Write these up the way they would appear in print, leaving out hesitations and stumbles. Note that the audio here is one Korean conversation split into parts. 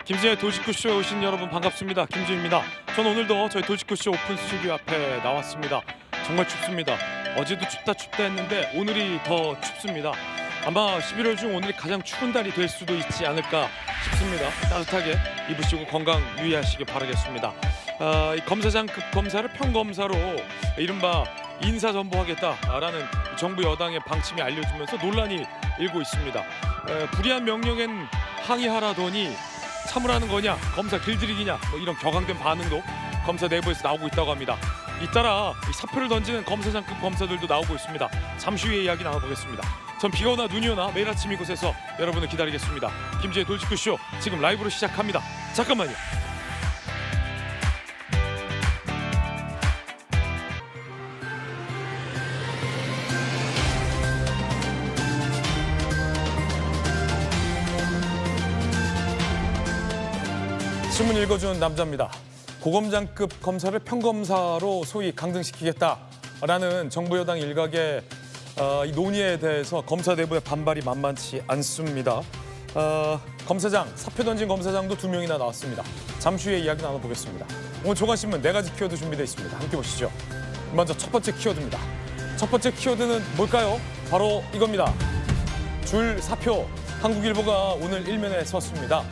김진의 돌직구쇼에 오신 여러분 반갑습니다. 김진입니다. 저는 오늘도 저희 돌직구쇼 오픈 스튜디오 앞에 나왔습니다. 정말 춥습니다. 어제도 춥다 했는데 오늘이 더 춥습니다. 아마 11월 중 오늘이 가장 추운 달이 될 수도 있지 않을까 싶습니다. 따뜻하게 입으시고 건강 유의하시길 바라겠습니다. 이 검사장급 검사를 평검사로 이른바 인사전보하겠다라는 정부 여당의 방침이 알려지면서 논란이 일고 있습니다. 불이한 명령엔 항의하라더니 참으라는 거냐, 검사 길들이기냐, 이런 격앙된 반응도 검사 내부에서 나오고 있다고 합니다. 잇따라 사표를 던지는 검사장급 검사들도 나오고 있습니다. 잠시 후에 이야기 나눠보겠습니다. 전 비가 오나 눈이 오나 매일 아침 이곳에서 여러분을 기다리겠습니다. 김지의 돌직구쇼 지금 라이브로 시작합니다. 잠깐만요. 신문 읽어주는 남자입니다. 고검장급 검사를 평검사로 소위 강등시키겠다라는 정부 여당 일각의 이 논의에 대해서 검사 내부의 반발이 만만치 않습니다. 검사장, 사표 던진 검사장도 2명이나 나왔습니다. 잠시 후에 이야기 나눠보겠습니다. 오늘 조간신문 4가지 키워드 준비되어 있습니다. 함께 보시죠. 먼저 첫 번째 키워드입니다. 첫 번째 키워드는 뭘까요? 바로 이겁니다. 줄 사표. 한국일보가 오늘 일면에 썼습니다.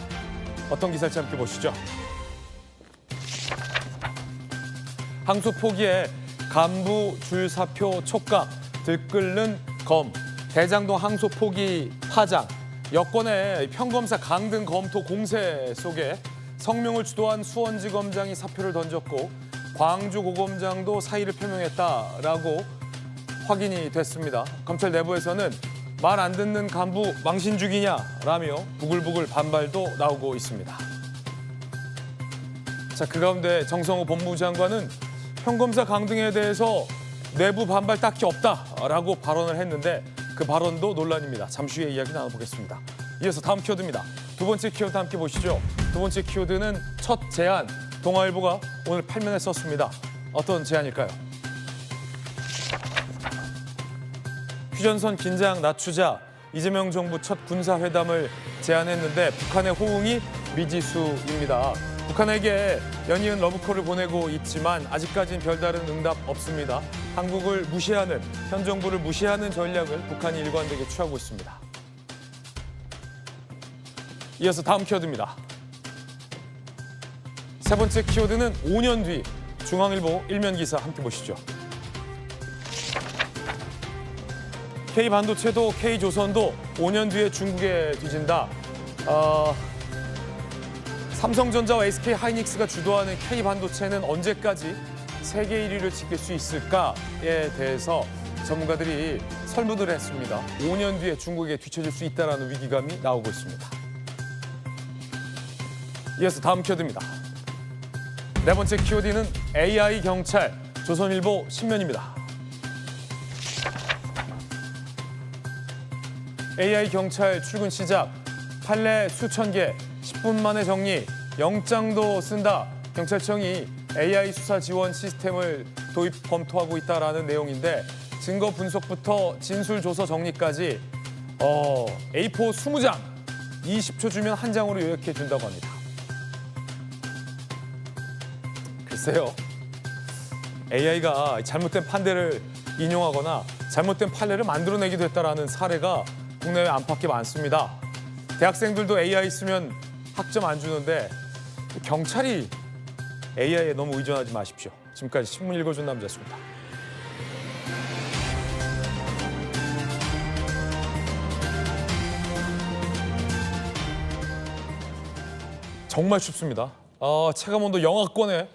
어떤 기사일지 함께 보시죠. 항소 포기에 간부 줄사표 촉각, 들끓는 검, 대장동 항소 포기 파장, 여권의 평검사 강등 검토 공세 속에 성명을 주도한 수원지검장이 사표를 던졌고 광주 고검장도 사의를 표명했다라고 확인이 됐습니다. 검찰 내부에서는 말 안 듣는 간부 망신 죽이냐라며 부글부글 반발도 나오고 있습니다. 자, 그 가운데 정성호 법무부 장관은 평검사 강등에 대해서 내부 반발 딱히 없다라고 발언을 했는데 그 발언도 논란입니다. 잠시 후에 이야기 나눠보겠습니다. 이어서 다음 키워드입니다. 두 번째 키워드 함께 보시죠. 두 번째 키워드는 첫 제안. 동아일보가 오늘 8면에 썼습니다. 어떤 제안일까요? 휴전선 긴장 낮추자. 이재명 정부 첫 군사회담을 제안했는데 북한의 호응이 미지수입니다. 북한에게 연이은 러브콜을 보내고 있지만 아직까지는 별다른 응답 없습니다. 한국을 무시하는, 현 정부를 무시하는 전략을 북한이 일관되게 취하고 있습니다. 이어서 다음 키워드입니다. 세 번째 키워드는 5년 뒤. 중앙일보 일면 기사 함께 보시죠. K반도체도 K조선도 5년 뒤에 중국에 뒤진다. 삼성전자와 SK하이닉스가 주도하는 K반도체는 언제까지 세계 1위를 지킬 수 있을까에 대해서 전문가들이 설문을 했습니다. 5년 뒤에 중국에 뒤처질 수 있다는 위기감이 나오고 있습니다. 이어서 다음 키워드입니다. 네 번째 키워드는 AI 경찰, 조선일보 신면입니다. AI 경찰 출근 시작, 판례 수천 개, 10분 만에 정리, 영장도 쓴다. 경찰청이 AI 수사 지원 시스템을 도입 검토하고 있다라는 내용인데 증거 분석부터 진술 조서 정리까지 A4 20장, 20초 주면 한 장으로 요약해 준다고 합니다. 글쎄요. AI가 잘못된 판례를 인용하거나 잘못된 판례를 만들어내기도 했다라는 사례가 국내외 안팎에 많습니다. 대학생들도 AI 쓰면 학점 안 주는데 경찰이 AI에 너무 의존하지 마십시오. 지금까지 신문 읽어준 남자였습니다. 정말 춥습니다. 체감온도 영하권에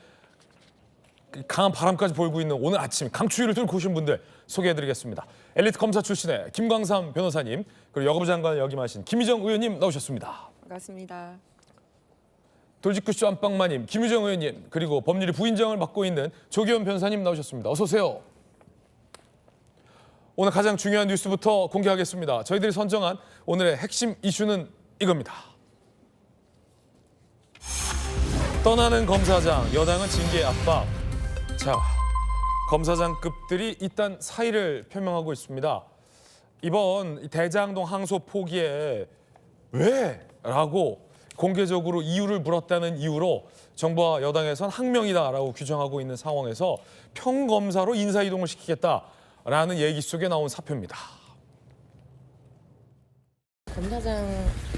강한 바람까지 불고 있는 오늘 아침 강추위를 뚫고 오신 분들 소개해드리겠습니다. 엘리트 검사 출신의 김광삼 변호사님, 그리고 여가부 장관을 역임하신 김희정 의원님 나오셨습니다. 반갑습니다. 돌직구쇼 안방마님, 김유정 의원님, 그리고 법률위 부위원장을 맡고 있는 조기현 변호사님 나오셨습니다. 어서 오세요. 오늘 가장 중요한 뉴스부터 공개하겠습니다. 저희들이 선정한 오늘의 핵심 이슈는 이겁니다. 떠나는 검사장, 여당은 징계 압박. 자, 검사장급들이 일단 사의를 표명하고 있습니다. 이번 대장동 항소 포기에 왜? 라고 공개적으로 이유를 물었다는 이유로 정부와 여당에선 항명이다라고 규정하고 있는 상황에서 평검사로 인사이동을 시키겠다라는 얘기 속에 나온 사표입니다. 검사장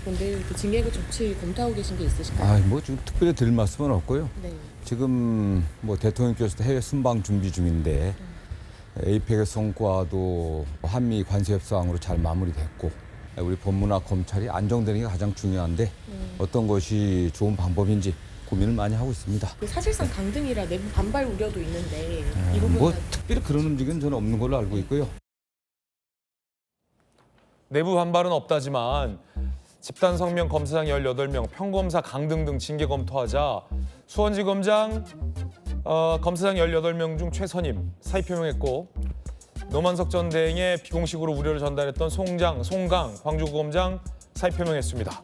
분들 그 징계급 조치 검토하고 계신 게 있으실까요? 뭐 지금 특별히 드릴 말씀은 없고요. 네. 지금 뭐 대통령께서도 해외 순방 준비 중인데 에이펙의 성과도 한미 관세 협상으로 잘 마무리됐고 우리 법무나 검찰이 안정되는 게 가장 중요한데 어떤 것이 좋은 방법인지 고민을 많이 하고 있습니다. 그 사실상 강등이라 내부 반발 우려도 있는데 이 부분은 뭐 특별히 그런 움직임은 저는 없는 걸로 알고 있고요. 내부 반발은 없다지만 집단 성명 검사장 18명, 평검사 강등 등 징계 검토하자 수원지검장 검사장 18명 중 최선임 사의 표명했고 노만석 전 대행의 비공식으로 우려를 전달했던 송강 광주구검장 사의 표명했습니다.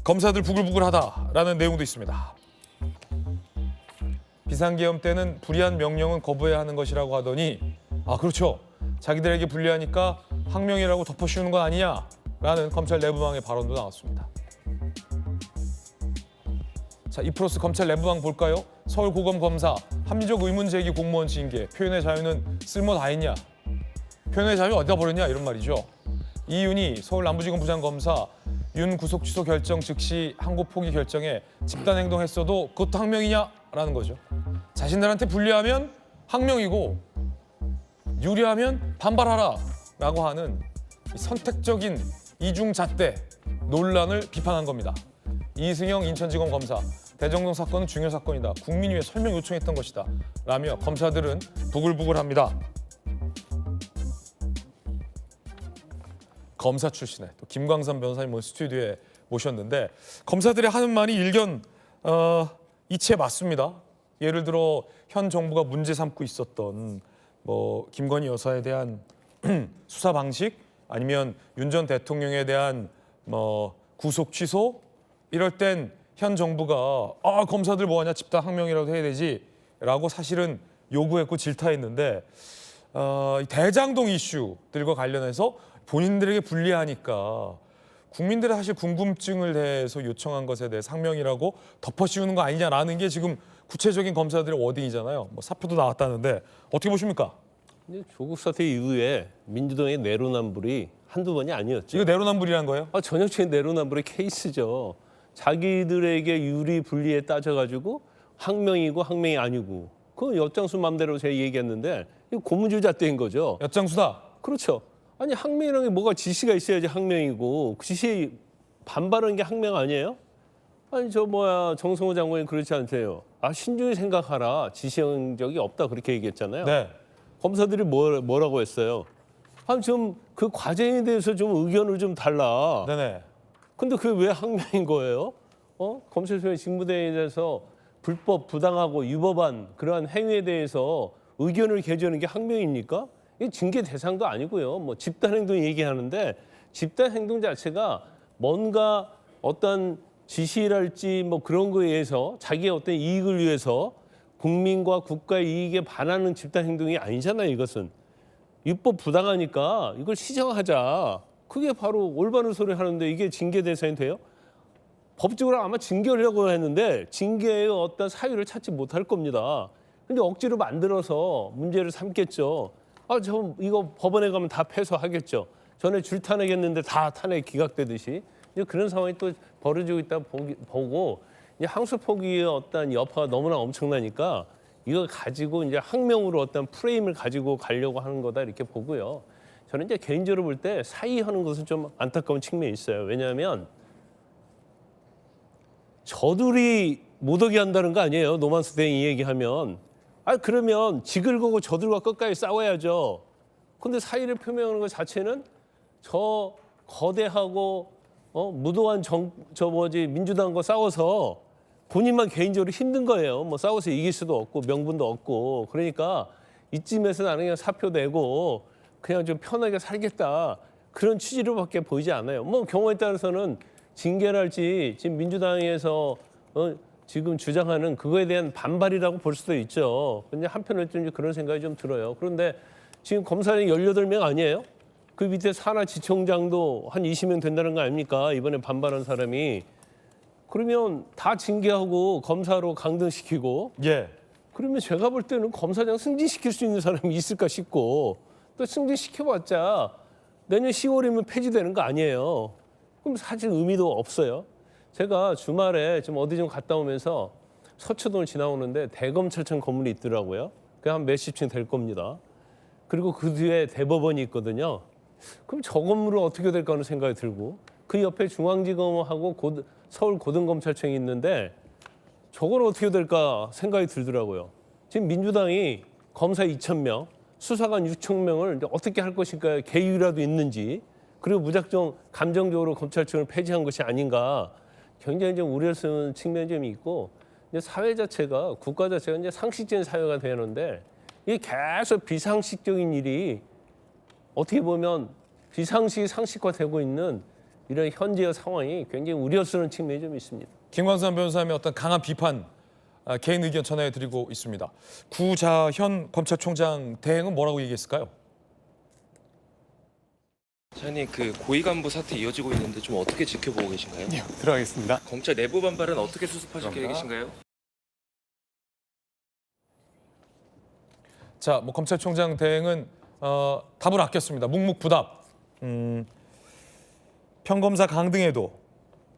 검사들 부글부글하다라는 내용도 있습니다. 비상계엄 때는 불이한 명령은 거부해야 하는 것이라고 하더니 그렇죠. 자기들에게 불리하니까 항명이라고 덮어씌우는 거 아니냐라는 검찰 내부방의 발언도 나왔습니다. 자, 이프로스 검찰 내부방 볼까요? 서울고검 검사 합리적 의문 제기 공무원 징계 표현의 자유는 쓸모 다 했냐? 표현의 자유 어디다 버렸냐 이런 말이죠. 이윤희 서울 남부지검 부장검사 윤 구속 취소 결정 즉시 항고 포기 결정에 집단 행동했어도 그것도 항명이냐라는 거죠. 자신들한테 불리하면 항명이고 유리하면 반발하라라고 하는 선택적인 이중잣대 논란을 비판한 겁니다. 이승영 인천지검 검사 대정동 사건은 중요 사건이다. 국민 위해 설명 요청했던 것이다. 라며 검사들은 부글부글합니다. 검사 출신의 또 김광선 변호사님 스튜디오에 모셨는데 검사들의 하는 말이 일견 이치에 맞습니다. 예를 들어 현 정부가 문제 삼고 있었던 김건희 여사에 대한 수사 방식 아니면 윤 전 대통령에 대한 구속 취소 이럴 땐 현 정부가 검사들 뭐하냐 집단 항명이라도 해야 되지라고 사실은 요구했고 질타했는데 대장동 이슈들과 관련해서 본인들에게 불리하니까 국민들의 사실 궁금증을 대해서 요청한 것에 대해 항명이라고 덮어씌우는 거 아니냐라는 게 지금 구체적인 검사들의 워딩이잖아요. 사표도 나왔다는데 어떻게 보십니까? 조국 사태 이후에 민주당의 내로남불이 한두 번이 아니었죠. 이거 내로남불이라는 거예요? 전형적인 내로남불의 케이스죠. 자기들에게 유리 불리에 따져가지고 항명이고 항명이 아니고 그건 엿장수 맘대로 제가 얘기했는데 이거 고무줄잣대인 거죠. 엿장수다. 그렇죠. 아니 항명이라는 게 뭐가 지시가 있어야지 항명이고 그 지시에 반발하는 게 항명 아니에요? 아니 정성호 장관이 그렇지 않대요. 신중히 생각하라. 지시한 적이 없다 그렇게 얘기했잖아요. 네. 검사들이 뭐라고 했어요? 좀 그 과정에 대해서 좀 의견을 좀 달라. 네네. 근데 그게 왜 항명인 거예요? 검찰총장 직무대행에 대해서 불법, 부당하고 위법한 그러한 행위에 대해서 의견을 개진하는 게 항명입니까? 이게 징계 대상도 아니고요. 집단행동 얘기하는데 집단행동 자체가 뭔가 어떤 지시랄지 그런 거에 의해서 자기의 어떤 이익을 위해서 국민과 국가의 이익에 반하는 집단행동이 아니잖아요. 이것은. 위법 부당하니까 이걸 시정하자. 그게 바로 올바른 소리 하는데 이게 징계 대상이 돼요? 법적으로 아마 징계하려고 했는데 징계의 어떤 사유를 찾지 못할 겁니다. 근데 억지로 만들어서 문제를 삼겠죠. 이거 법원에 가면 다 패소하겠죠. 전에 줄탄핵했는데 다 탄핵 기각되듯이 이제 그런 상황이 또 벌어지고 있다 보고 이제 항소 포기의 어떤 여파가 너무나 엄청나니까 이거 가지고 이제 항명으로 어떤 프레임을 가지고 가려고 하는 거다 이렇게 보고요. 저는 이제 개인적으로 볼 때 사의하는 것은 좀 안타까운 측면이 있어요. 왜냐하면 저들이 못 오게 한다는 거 아니에요. 노만석 대행이 얘기하면. 그러면 지글 거고 저들과 끝까지 싸워야죠. 근데 사의를 표명하는 것 자체는 저 거대하고 무도한 민주당과 싸워서 본인만 개인적으로 힘든 거예요. 싸워서 이길 수도 없고 명분도 없고. 그러니까 이쯤에서 나는 그냥 사표 내고 그냥 좀 편하게 살겠다. 그런 취지로밖에 보이지 않아요. 경우에 따라서는 징계랄지 지금 민주당에서 지금 주장하는 그거에 대한 반발이라고 볼 수도 있죠. 근데 한편으로 좀 그런 생각이 좀 들어요. 그런데 지금 검사는 18명 아니에요? 그 밑에 산하지청장도 한 20명 된다는 거 아닙니까? 이번에 반발한 사람이. 그러면 다 징계하고 검사로 강등시키고 예. 그러면 제가 볼 때는 검사장 승진시킬 수 있는 사람이 있을까 싶고 또 승진시켜봤자 내년 10월이면 폐지되는 거 아니에요. 그럼 사실 의미도 없어요. 제가 주말에 좀 어디 좀 갔다 오면서 서초동을 지나오는데 대검찰청 건물이 있더라고요. 그게 한 몇십 층 될 겁니다. 그리고 그 뒤에 대법원이 있거든요. 그럼 저 건물은 어떻게 될까 하는 생각이 들고 그 옆에 중앙지검하고 서울고등검찰청이 있는데 저건 어떻게 될까 생각이 들더라고요. 지금 민주당이 검사 2,000명, 수사관 6,000명을 어떻게 할 것인가 계획이라도 있는지 그리고 무작정 감정적으로 검찰청을 폐지한 것이 아닌가 굉장히 좀 우려스러운 측면이 좀 있고 이제 사회 자체가 국가 자체가 이제 상식적인 사회가 되는데 이게 계속 비상식적인 일이 어떻게 보면 비상식이 상식화되고 있는 이런 현재의 상황이 굉장히 우려스러운 측면이 좀 있습니다. 김광선 변호사님의 어떤 강한 비판, 개인 의견 전해드리고 있습니다. 구자현 검찰총장 대행은 뭐라고 얘기했을까요? 사장님, 그 고위 간부 사태 이어지고 있는데 좀 어떻게 지켜보고 계신가요? 네, 들어가겠습니다. 검찰 내부 반발은 어떻게 수습하실 계획이신가요? 자, 뭐 검찰총장 대행은 답을 아꼈습니다. 묵묵부답. 평검사 강등에도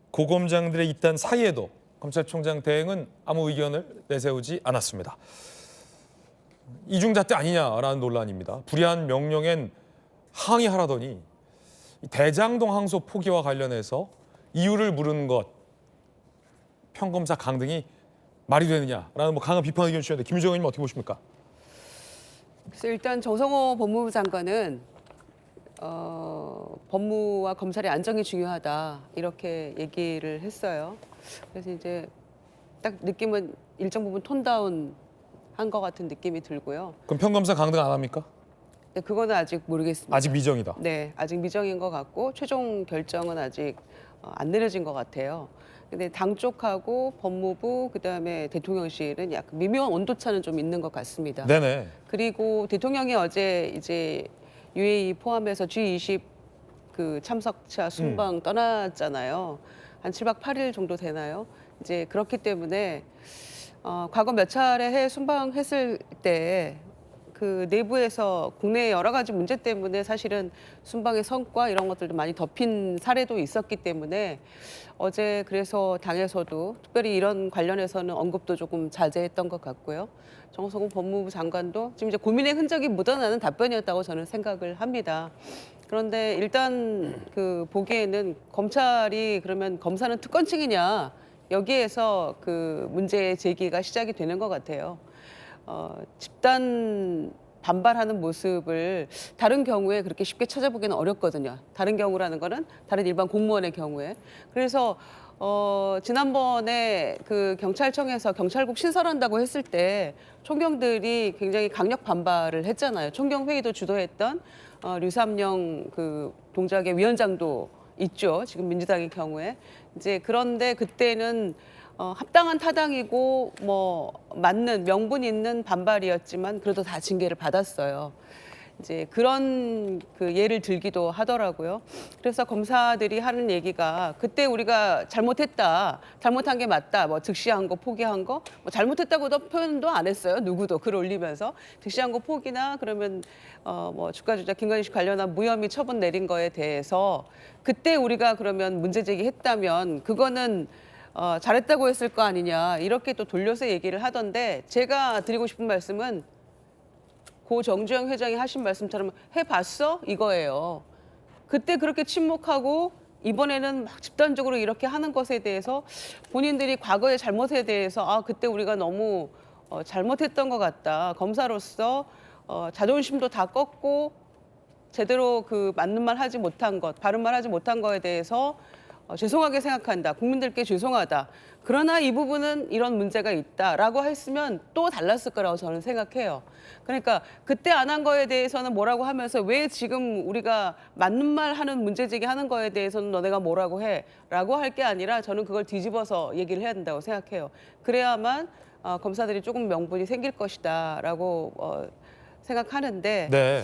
고검장들의 입단 사이에도 검찰총장 대행은 아무 의견을 내세우지 않았습니다. 이중잣대 아니냐라는 논란입니다. 불이한 명령엔 항의하라더니 대장동 항소 포기와 관련해서 이유를 물은 것 평검사 강등이 말이 되느냐라는 뭐 강한 비판 의견 주셨는데 김유정 의원님 어떻게 보십니까? 그래서 일단 정성호 법무부 장관은 법무와 검찰의 안정이 중요하다 이렇게 얘기를 했어요. 그래서 이제 딱 느낌은 일정 부분 톤다운 한 것 같은 느낌이 들고요. 그럼 평검사 강등 안 합니까? 네, 그거는 아직 모르겠습니다. 아직 미정이다. 네, 아직 미정인 것 같고 최종 결정은 아직 안 내려진 것 같아요. 근데 당 쪽하고 법무부 그다음에 대통령실은 약간 미묘한 온도차는 좀 있는 것 같습니다. 네네. 그리고 대통령이 어제 이제 UAE 포함해서 G20 그 참석자 순방 떠났잖아요. 한 7박 8일 정도 되나요? 이제 그렇기 때문에 과거 몇 차례 해외 순방했을 때 그 내부에서 국내 여러 가지 문제 때문에 사실은 순방의 성과 이런 것들도 많이 덮인 사례도 있었기 때문에 어제 그래서 당에서도 특별히 이런 관련해서는 언급도 조금 자제했던 것 같고요. 정성호 법무부 장관도 지금 이제 고민의 흔적이 묻어나는 답변이었다고 저는 생각을 합니다. 그런데 일단 그 보기에는 검찰이 그러면 검사는 특권층이냐 여기에서 그 문제 제기가 시작이 되는 것 같아요. 집단 반발하는 모습을 다른 경우에 그렇게 쉽게 찾아보기는 어렵거든요. 다른 경우라는 거는 다른 일반 공무원의 경우에. 그래서 지난번에 그 경찰청에서 경찰국 신설한다고 했을 때 총경들이 굉장히 강력 반발을 했잖아요. 총경 회의도 주도했던 류삼영 그 동작의 위원장도 있죠. 지금 민주당의 경우에. 이제 그런데 그때는 합당한 타당이고 뭐 맞는 명분 있는 반발이었지만 그래도 다 징계를 받았어요. 이제 그런 그 예를 들기도 하더라고요. 그래서 검사들이 하는 얘기가 그때 우리가 잘못했다, 잘못한 게 맞다, 뭐 즉시한 거 포기한 거, 뭐 잘못했다고도 표현도 안 했어요. 누구도 글 올리면서 즉시한 거 포기나 그러면 뭐 주가 조작 김건희 관련한 무혐의 처분 내린 거에 대해서 그때 우리가 그러면 문제 제기했다면 그거는 잘했다고 했을 거 아니냐 이렇게 또 돌려서 얘기를 하던데 제가 드리고 싶은 말씀은 고 정주영 회장이 하신 말씀처럼 해봤어? 이거예요. 그때 그렇게 침묵하고 이번에는 막 집단적으로 이렇게 하는 것에 대해서 본인들이 과거의 잘못에 대해서 그때 우리가 너무 잘못했던 것 같다. 검사로서 자존심도 다 꺾고 제대로 그 맞는 말 하지 못한 것, 바른 말 하지 못한 거에 대해서 죄송하게 생각한다. 국민들께 죄송하다. 그러나 이 부분은 이런 문제가 있다라고 했으면 또 달랐을 거라고 저는 생각해요. 그러니까 그때 안 한 거에 대해서는 뭐라고 하면서 왜 지금 우리가 맞는 말 하는 문제 제기하는 거에 대해서는 너네가 뭐라고 해? 라고 할 게 아니라 저는 그걸 뒤집어서 얘기를 해야 된다고 생각해요. 그래야만 검사들이 조금 명분이 생길 것이다 라고 생각하는데 네.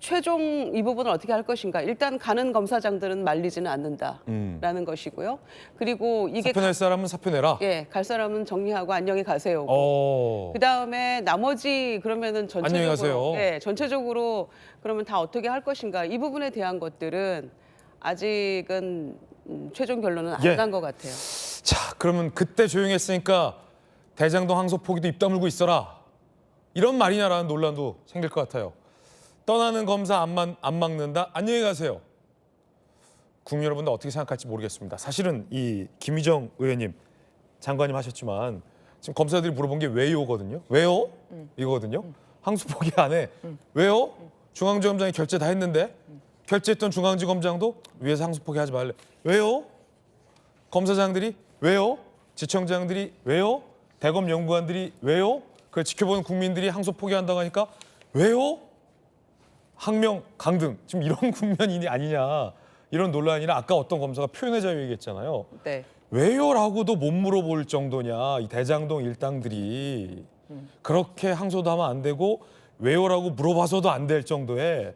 최종 이 부분을 어떻게 할 것인가. 일단 가는 검사장들은 말리지는 않는다라는 것이고요. 그리고 이게 사표 낼 사람은 사표 내라. 예, 갈 사람은 정리하고 안녕히 가세요. 그다음에 나머지 그러면은 안녕히 가세요. 전체적으로 그러면 다 어떻게 할 것인가. 이 부분에 대한 것들은 아직은 최종 결론은 안 예. 난 것 같아요. 자, 그러면 그때 조용했으니까 대장동 항소 포기도 입 다물고 있어라. 이런 말이냐라는 논란도 생길 것 같아요. 떠나는 검사 안 막는다. 안녕히 가세요. 국민 여러분들 어떻게 생각할지 모르겠습니다. 사실은 이 김희정 의원님 장관님 하셨지만 지금 검사들이 물어본 게 왜요거든요. 왜요? 이거거든요. 항소 포기 안 해. 왜요? 중앙지검장이 결재 다 했는데 결재했던 중앙지검장도 위에서 항소 포기하지 말래. 왜요? 검사장들이 왜요? 지청장들이 왜요? 대검 연구관들이 왜요? 그걸 지켜보는 국민들이 항소 포기한다고 하니까 왜요? 항명, 강등 지금 이런 국면이 아니냐 이런 논란이나 아까 어떤 검사가 표현의 자유 얘기했잖아요. 네. 왜요라고도 못 물어볼 정도냐 이 대장동 일당들이 그렇게 항소도 하면 안 되고 왜요라고 물어봐서도 안 될 정도의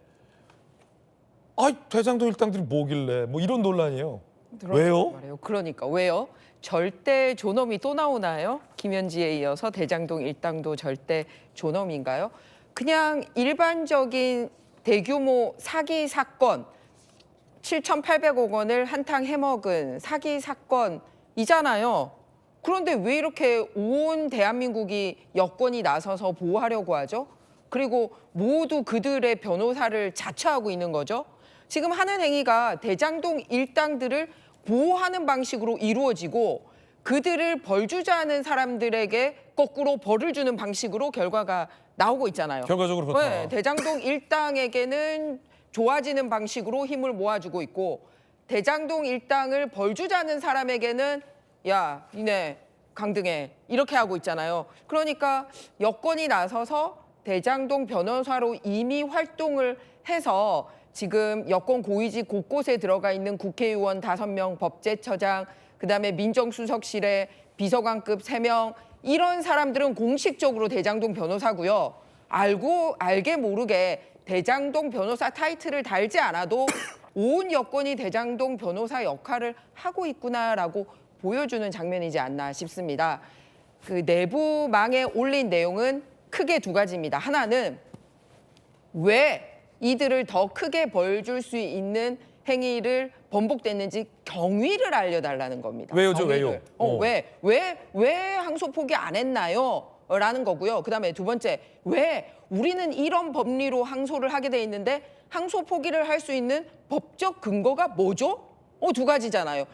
대장동 일당들이 뭐길래 뭐 이런 논란이에요. 왜요? 말이에요. 그러니까 왜요? 절대 존엄이 또 나오나요? 김현지에 이어서 대장동 일당도 절대 존엄인가요? 그냥 일반적인 대규모 사기 사건 7,800억 원을 한탕 해먹은 사기 사건이잖아요. 그런데 왜 이렇게 온 대한민국이 여권이 나서서 보호하려고 하죠? 그리고 모두 그들의 변호사를 자처하고 있는 거죠. 지금 하는 행위가 대장동 일당들을 보호하는 방식으로 이루어지고 그들을 벌주자하는 사람들에게 거꾸로 벌을 주는 방식으로 결과가 나오고 있잖아요. 결과적으로 그렇다. 네, 대장동 일당에게는 좋아지는 방식으로 힘을 모아주고 있고 대장동 일당을 벌주자는 사람에게는 야, 니네 강등해 이렇게 하고 있잖아요. 그러니까 여권이 나서서 대장동 변호사로 이미 활동을 해서 지금 여권 고위직 곳곳에 들어가 있는 국회의원 5명, 법제처장, 그다음에 민정수석실에 비서관급 3명 이런 사람들은 공식적으로 대장동 변호사고요. 알게 모르게 대장동 변호사 타이틀을 달지 않아도 온 여권이 대장동 변호사 역할을 하고 있구나라고 보여주는 장면이지 않나 싶습니다. 그 내부망에 올린 내용은 크게 2가지입니다. 하나는 왜 이들을 더 크게 벌 줄 수 있는 행위를 번복됐는지 경위를 알려달라는 겁니다. 왜요죠, 경위를. 왜요? 왜 항소 포기 안 했나요? 라는 거고요. 그다음에 2번째, 왜 우리는 이런 법리로 항소를 하게 돼 있는데 항소 포기를 할 수 있는 법적 근거가 뭐죠? 2가지잖아요.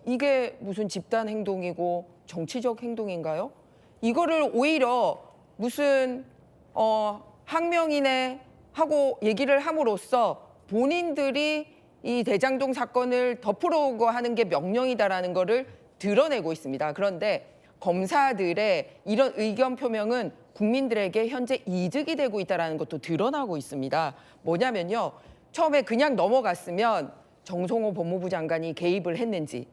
이게 무슨 집단 행동이고 정치적 행동인가요? 이거를 오히려 무슨 항명이네 하고 얘기를 함으로써 본인들이 이 대장동 사건을 덮으려고 하는 게 명령이다라는 거를 드러내고 있습니다. 그런데 검사들의 이런 의견 표명은 국민들에게 현재 이득이 되고 있다는 것도 드러나고 있습니다. 뭐냐면요. 처음에 그냥 넘어갔으면 정성호 법무부 장관이 개입을 했는지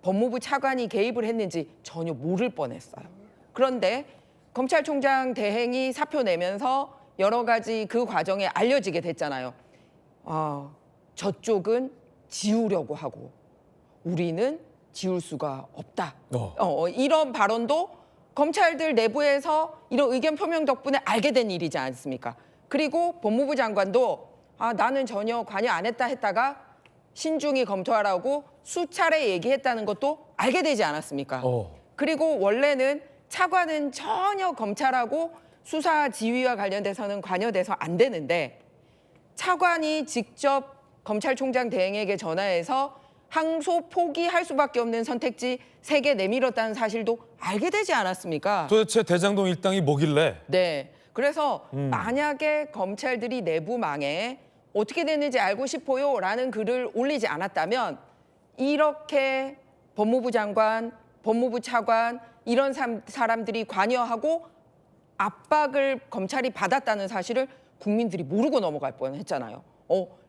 법무부 차관이 개입을 했는지 전혀 모를 뻔했어요. 그런데 검찰총장 대행이 사표 내면서 여러 가지 그 과정에 알려지게 됐잖아요. 저쪽은 지우려고 하고 우리는 지울 수가 없다. 이런 발언도 검찰들 내부에서 이런 의견 표명 덕분에 알게 된 일이지 않습니까? 그리고 법무부 장관도 나는 전혀 관여 안 했다 했다가 신중히 검토하라고 수차례 얘기했다는 것도 알게 되지 않았습니까? 그리고 원래는 차관은 전혀 검찰하고 수사 지휘와 관련돼서는 관여돼서 안 되는데 차관이 직접 검찰총장 대행에게 전화해서 항소 포기할 수밖에 없는 선택지 3개 내밀었다는 사실도 알게 되지 않았습니까? 도대체 대장동 일당이 뭐길래? 네. 그래서 만약에 검찰들이 내부망에 어떻게 됐는지 알고 싶어요 라는 글을 올리지 않았다면 이렇게 법무부 장관, 법무부 차관 이런 사람들이 관여하고 압박을 검찰이 받았다는 사실을 국민들이 모르고 넘어갈 뻔했잖아요.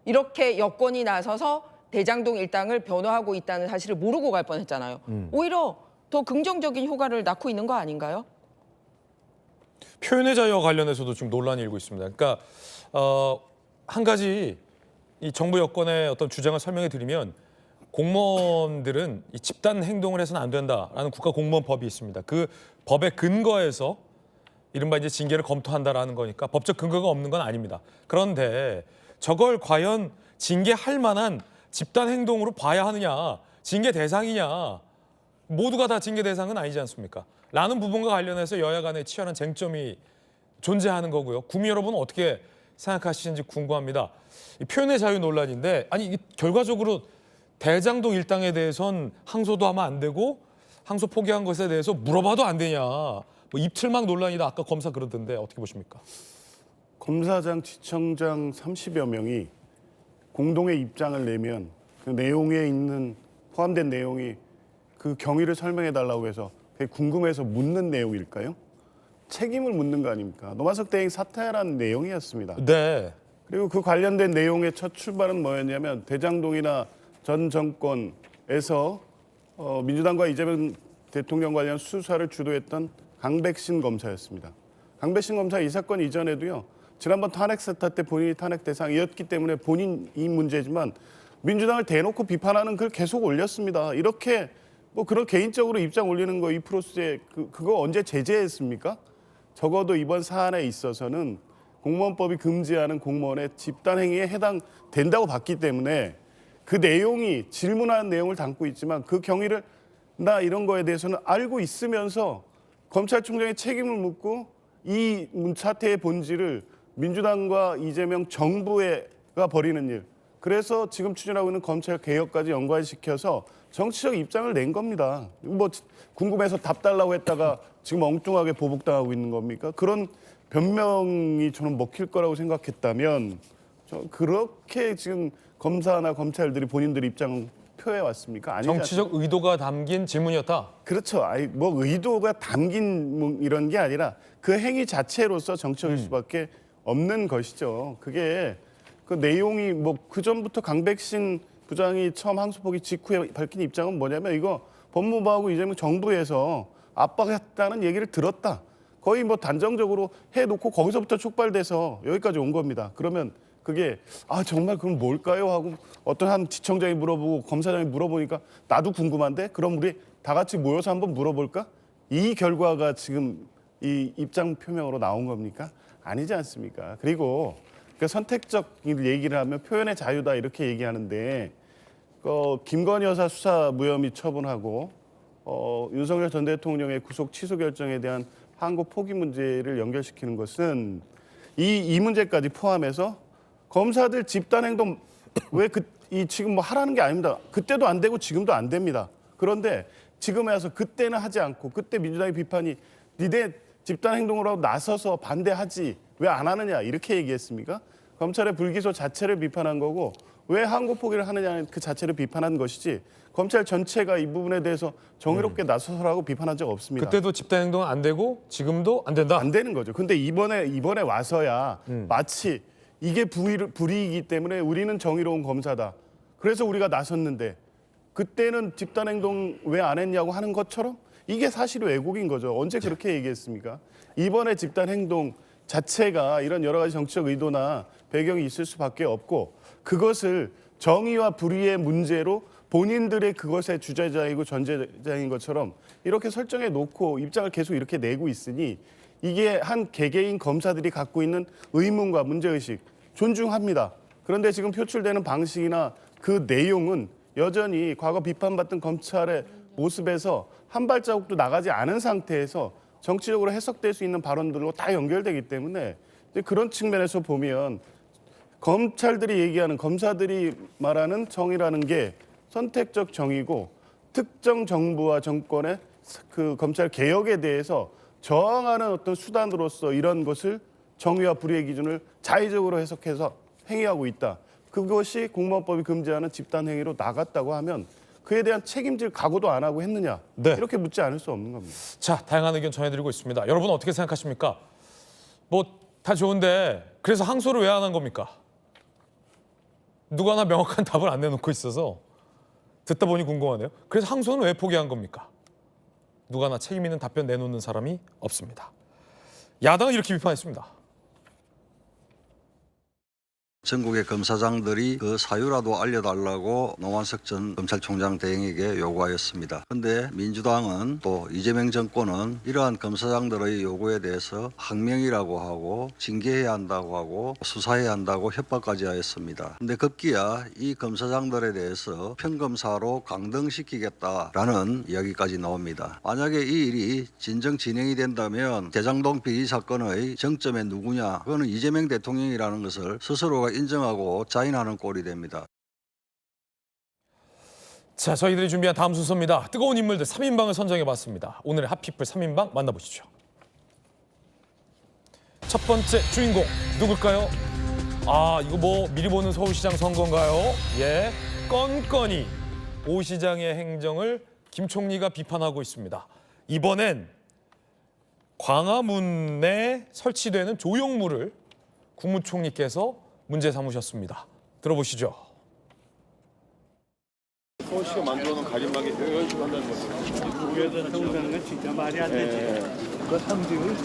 이렇게 여권이 나서서 대장동 일당을 변호하고 있다는 사실을 모르고 갈 뻔했잖아요. 오히려 더 긍정적인 효과를 낳고 있는 거 아닌가요? 표현의 자유와 관련해서도 지금 논란이 일고 있습니다. 그러니까 한 가지 이 정부 여권의 어떤 주장을 설명해 드리면 공무원들은 이 집단 행동을 해서는 안 된다라는 국가공무원법이 있습니다. 그 법의 근거에서 이른바 이제 징계를 검토한다라는 거니까 법적 근거가 없는 건 아닙니다. 그런데 저걸 과연 징계할 만한 집단 행동으로 봐야 하느냐, 징계 대상이냐, 모두가 다 징계 대상은 아니지 않습니까? 라는 부분과 관련해서 여야 간에 치열한 쟁점이 존재하는 거고요. 국민 여러분은 어떻게 생각하시는지 궁금합니다. 이 표현의 자유 논란인데 아니 이게 결과적으로 대장동 일당에 대해선 항소도 하면 안 되고 항소 포기한 것에 대해서 물어봐도 안 되냐. 뭐 입틀막 논란이다. 아까 검사 그러던데 어떻게 보십니까? 검사장, 지청장 30여 명이 공동의 입장을 내면 그 내용에 있는 포함된 내용이 그 경위를 설명해 달라고 해서 그게 궁금해서 묻는 내용일까요? 책임을 묻는 거 아닙니까? 노만석 대행 사퇴하라는 내용이었습니다. 네. 그리고 그 관련된 내용의 첫 출발은 뭐였냐면 대장동이나 전 정권에서 민주당과 이재명 대통령 관련 수사를 주도했던 강백신 검사였습니다. 강백신 검사 이 사건 이전에도요. 지난번 탄핵 사태 때 본인이 탄핵 대상이었기 때문에 본인이 문제지만 민주당을 대놓고 비판하는 글 계속 올렸습니다. 이렇게 뭐 그런 개인적으로 입장 올리는 거 2%에 그거 언제 제재했습니까? 적어도 이번 사안에 있어서는 공무원법이 금지하는 공무원의 집단 행위에 해당된다고 봤기 때문에 그 내용이 질문하는 내용을 담고 있지만 그 경위를 나 이런 거에 대해서는 알고 있으면서 검찰총장의 책임을 묻고 이 사태의 본질을 민주당과 이재명 정부가 벌이는 일. 그래서 지금 추진하고 있는 검찰 개혁까지 연관시켜서 정치적 입장을 낸 겁니다. 뭐 궁금해서 답 달라고 했다가 지금 엉뚱하게 보복당하고 있는 겁니까? 그런 변명이 저는 먹힐 거라고 생각했다면 그렇게 지금 검사나 검찰들이 본인들 입장 표해 왔습니까? 아니지 정치적 의도가 담긴 질문이었다. 그렇죠. 아니 뭐 의도가 담긴 뭐 이런 게 아니라 그 행위 자체로서 정치적일 수밖에 없는 것이죠. 그게 그 내용이 뭐 그 전부터 강백신 부장이 처음 항소 포기 직후에 밝힌 입장은 뭐냐면 이거 법무부하고 이재명 정부에서 압박했다는 얘기를 들었다. 거의 뭐 단정적으로 해놓고 거기서부터 촉발돼서 여기까지 온 겁니다. 그러면 그게 아 정말 그럼 뭘까요? 하고 어떤 한 지청장이 물어보고 검사장이 물어보니까 나도 궁금한데 그럼 우리 다 같이 모여서 한번 물어볼까? 이 결과가 지금 이 입장 표명으로 나온 겁니까? 아니지 않습니까? 그리고 그 선택적 얘기를 하면 표현의 자유다 이렇게 얘기하는데 김건희 여사 수사 무혐의 처분하고 윤석열 전 대통령의 구속 취소 결정에 대한 항고 포기 문제를 연결시키는 것은 이 문제까지 포함해서 검사들 집단 행동 이 지금 뭐 하라는 게 아닙니다. 그때도 안 되고 지금도 안 됩니다. 그런데 지금에 와서 그때는 하지 않고 그때 민주당의 비판이 니네 집단 행동으로 나서서 반대하지 왜 안 하느냐 이렇게 얘기했습니까? 검찰의 불기소 자체를 비판한 거고 왜 항고 포기를 하느냐는 그 자체를 비판한 것이지 검찰 전체가 이 부분에 대해서 정의롭게 나서서라고 비판한 적 없습니다. 그때도 집단 행동은 안 되고 지금도 안 된다. 안 되는 거죠. 근데 이번에 와서야 마치 이게 불이익이기 때문에 우리는 정의로운 검사다. 그래서 우리가 나섰는데 그때는 집단 행동 왜 안 했냐고 하는 것처럼 이게 사실 왜곡인 거죠. 언제 그렇게 얘기했습니까? 이번에 집단 행동 자체가 이런 여러 가지 정치적 의도나 배경이 있을 수밖에 없고 그것을 정의와 불의의 문제로 본인들의 그것의 주재자이고 전제자인 것처럼 이렇게 설정해 놓고 입장을 계속 이렇게 내고 있으니 이게 한 개개인 검사들이 갖고 있는 의문과 문제의식 존중합니다. 그런데 지금 표출되는 방식이나 그 내용은 여전히 과거 비판받던 검찰의 모습에서 한 발자국도 나가지 않은 상태에서 정치적으로 해석될 수 있는 발언들로 다 연결되기 때문에 그런 측면에서 보면 검찰들이 얘기하는 검사들이 말하는 정의라는 게 선택적 정의고 특정 정부와 정권의 그 검찰 개혁에 대해서 저항하는 어떤 수단으로서 이런 것을 정의와 불의의 기준을 자의적으로 해석해서 행위하고 있다. 그것이 공무원법이 금지하는 집단 행위로 나갔다고 하면 그에 대한 책임질 각오도 안 하고 했느냐 네. 이렇게 묻지 않을 수 없는 겁니다. 자, 다양한 의견 전해드리고 있습니다. 여러분 어떻게 생각하십니까? 뭐 다 좋은데 그래서 항소를 왜 안 한 겁니까? 누가 하나 명확한 답을 안 내놓고 있어서 듣다 보니 궁금하네요. 그래서 항소는 왜 포기한 겁니까? 누가 하나 책임 있는 답변 내놓는 사람이 없습니다. 야당은 이렇게 비판했습니다. 전국의 검사장들이 그 사유라도 알려달라고 노원석 전 검찰총장 대행에게 요구하였습니다. 그런데 민주당은 또 이재명 정권은 이러한 검사장들의 요구에 대해서 항명이라고 하고 징계해야 한다고 하고 수사해야 한다고 협박까지 하였습니다. 그런데 급기야 이 검사장들에 대해서 평검사로 강등시키겠다라는 이야기까지 나옵니다. 만약에 이 일이 진정 진행이 된다면 대장동 비리 사건의 정점에 누구냐? 그거는 이재명 대통령이라는 것을 스스로가 인정하고 자인하는 꼴이 됩니다. 자, 저희들이 준비한 다음 순서입니다. 뜨거운 인물들 3인방을 선정해봤습니다. 오늘의 핫피플 3인방 만나보시죠. 첫 번째 주인공 누굴까요? 아, 이거 뭐 미리 보는 서울시장 선거인가요? 예, 건건이 오 시장의 행정을 김 총리가 비판하고 있습니다. 이번엔 광화문에 설치되는 조형물을 국무총리께서 문제 삼으셨습니다. 들어보시죠. 서울시가 만들어놓은 가림막이 이런 식으로 한다는 거죠. 우리가 세우자는 건 진짜 말이 안 되지. 그 상징을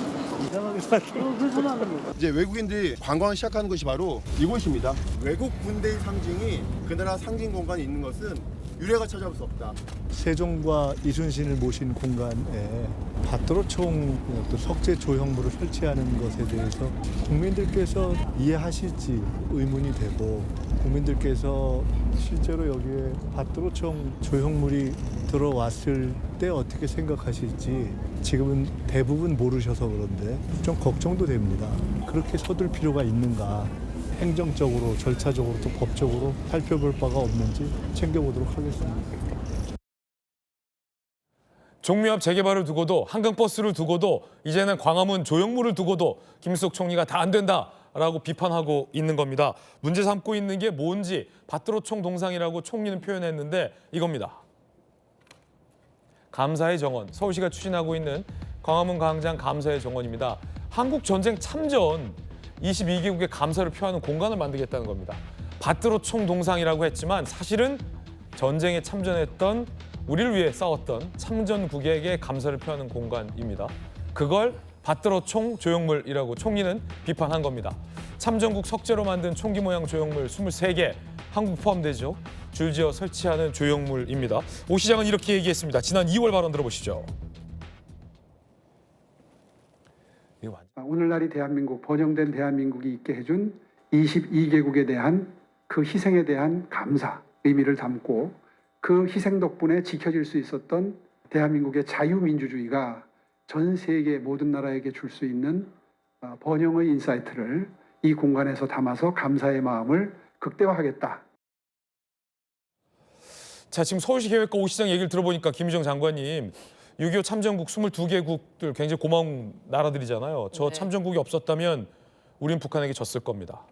이상하게 만들어. 이제 외국인들이 관광을 시작하는 것이 바로 이곳입니다. 외국 군대의 상징이 그 나라 상징 공간에 있는 것은 유례가 찾아볼 수 없다. 세종과 이순신을 모신 공간에 밭도로총 또 석재 조형물을 설치하는 것에 대해서 국민들께서 이해하실지 의문이 되고 국민들께서 실제로 여기에 밭도로총 조형물이 들어왔을 때 어떻게 생각하실지 지금은 대부분 모르셔서 그런데 좀 걱정도 됩니다. 그렇게 서둘 필요가 있는가? 행정적으로, 절차적으로 또 법적으로 살펴볼 바가 없는지 챙겨보도록 하겠습니다. 종묘 앞 재개발을 두고도 한강버스를 두고도 이제는 광화문 조형물을 두고도 김수석 총리가 다 안 된다라고 비판하고 있는 겁니다. 문제 삼고 있는 게 뭔지 밭도로총 동상이라고 총리는 표현했는데 이겁니다. 감사의 정원, 서울시가 추진하고 있는 광화문 광장 감사의 정원입니다. 한국전쟁 참전 22개국의 감사를 표하는 공간을 만들겠다는 겁니다. 밭도로총 동상이라고 했지만 사실은 전쟁에 참전했던 우리를 위해 싸웠던 참전국에게 감사를 표하는 공간입니다. 그걸 밭도로총 조형물이라고 총리는 비판한 겁니다. 참전국 석재로 만든 총기 모양 조형물 23개, 한국 포함되죠. 줄지어 설치하는 조형물입니다. 오 시장은 이렇게 얘기했습니다. 지난 2월 발언 들어보시죠. 오늘날이 대한민국, 번영된 대한민국이 있게 해준 22개국에 대한 그 희생에 대한 감사, 의미를 담고 그 희생 덕분에 지켜질 수 있었던 대한민국의 자유민주주의가 전 세계 모든 나라에게 줄 수 있는 번영의 인사이트를 이 공간에서 담아서 감사의 마음을 극대화하겠다. 자, 지금 서울시 계획과 오 시장 얘기를 들어보니까 김유정 장관님 6.25 참전국 22개국들 굉장히 고마운 나라들이잖아요. 저 네. 참전국이 없었다면 우린 북한에게 졌을 겁니다.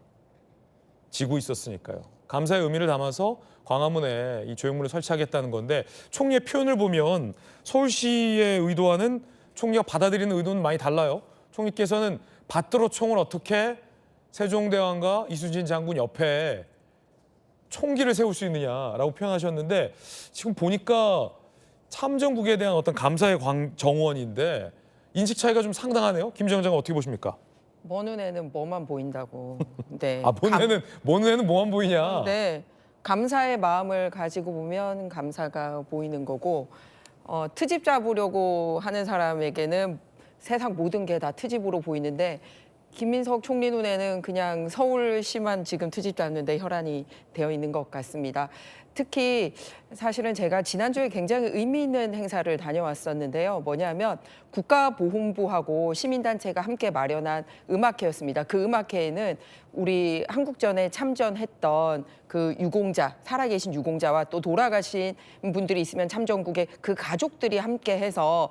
지고 있었으니까요. 감사의 의미를 담아서 광화문에 이 조형물을 설치하겠다는 건데 총리의 표현을 보면 서울시의 의도와는 총리가 받아들이는 의도는 많이 달라요. 총리께서는 밭도로총을 어떻게 세종대왕과 이순신 장군 옆에 총기를 세울 수 있느냐라고 표현하셨는데 지금 보니까 참전국에 대한 어떤 감사의 정원인데 인식 차이가 좀 상당하네요. 김정 장관 어떻게 보십니까? 먼 눈에는 뭐만 보인다고. 네. 아, 먼 눈에는 뭐만 보이냐? 네. 감사의 마음을 가지고 보면 감사가 보이는 거고 트집 잡으려고 하는 사람에게는 세상 모든 게 다 트집으로 보이는데 김민석 총리 눈에는 그냥 서울시만 지금 트집 잡는데 혈안이 되어 있는 것 같습니다. 특히 사실은 제가 지난주에 굉장히 의미 있는 행사를 다녀왔었는데요. 뭐냐면 국가보훈부하고 시민단체가 함께 마련한 음악회였습니다. 그 음악회에는 우리 한국전에 참전했던 그 유공자, 살아계신 유공자와 또 돌아가신 분들이 있으면 참전국의 그 가족들이 함께 해서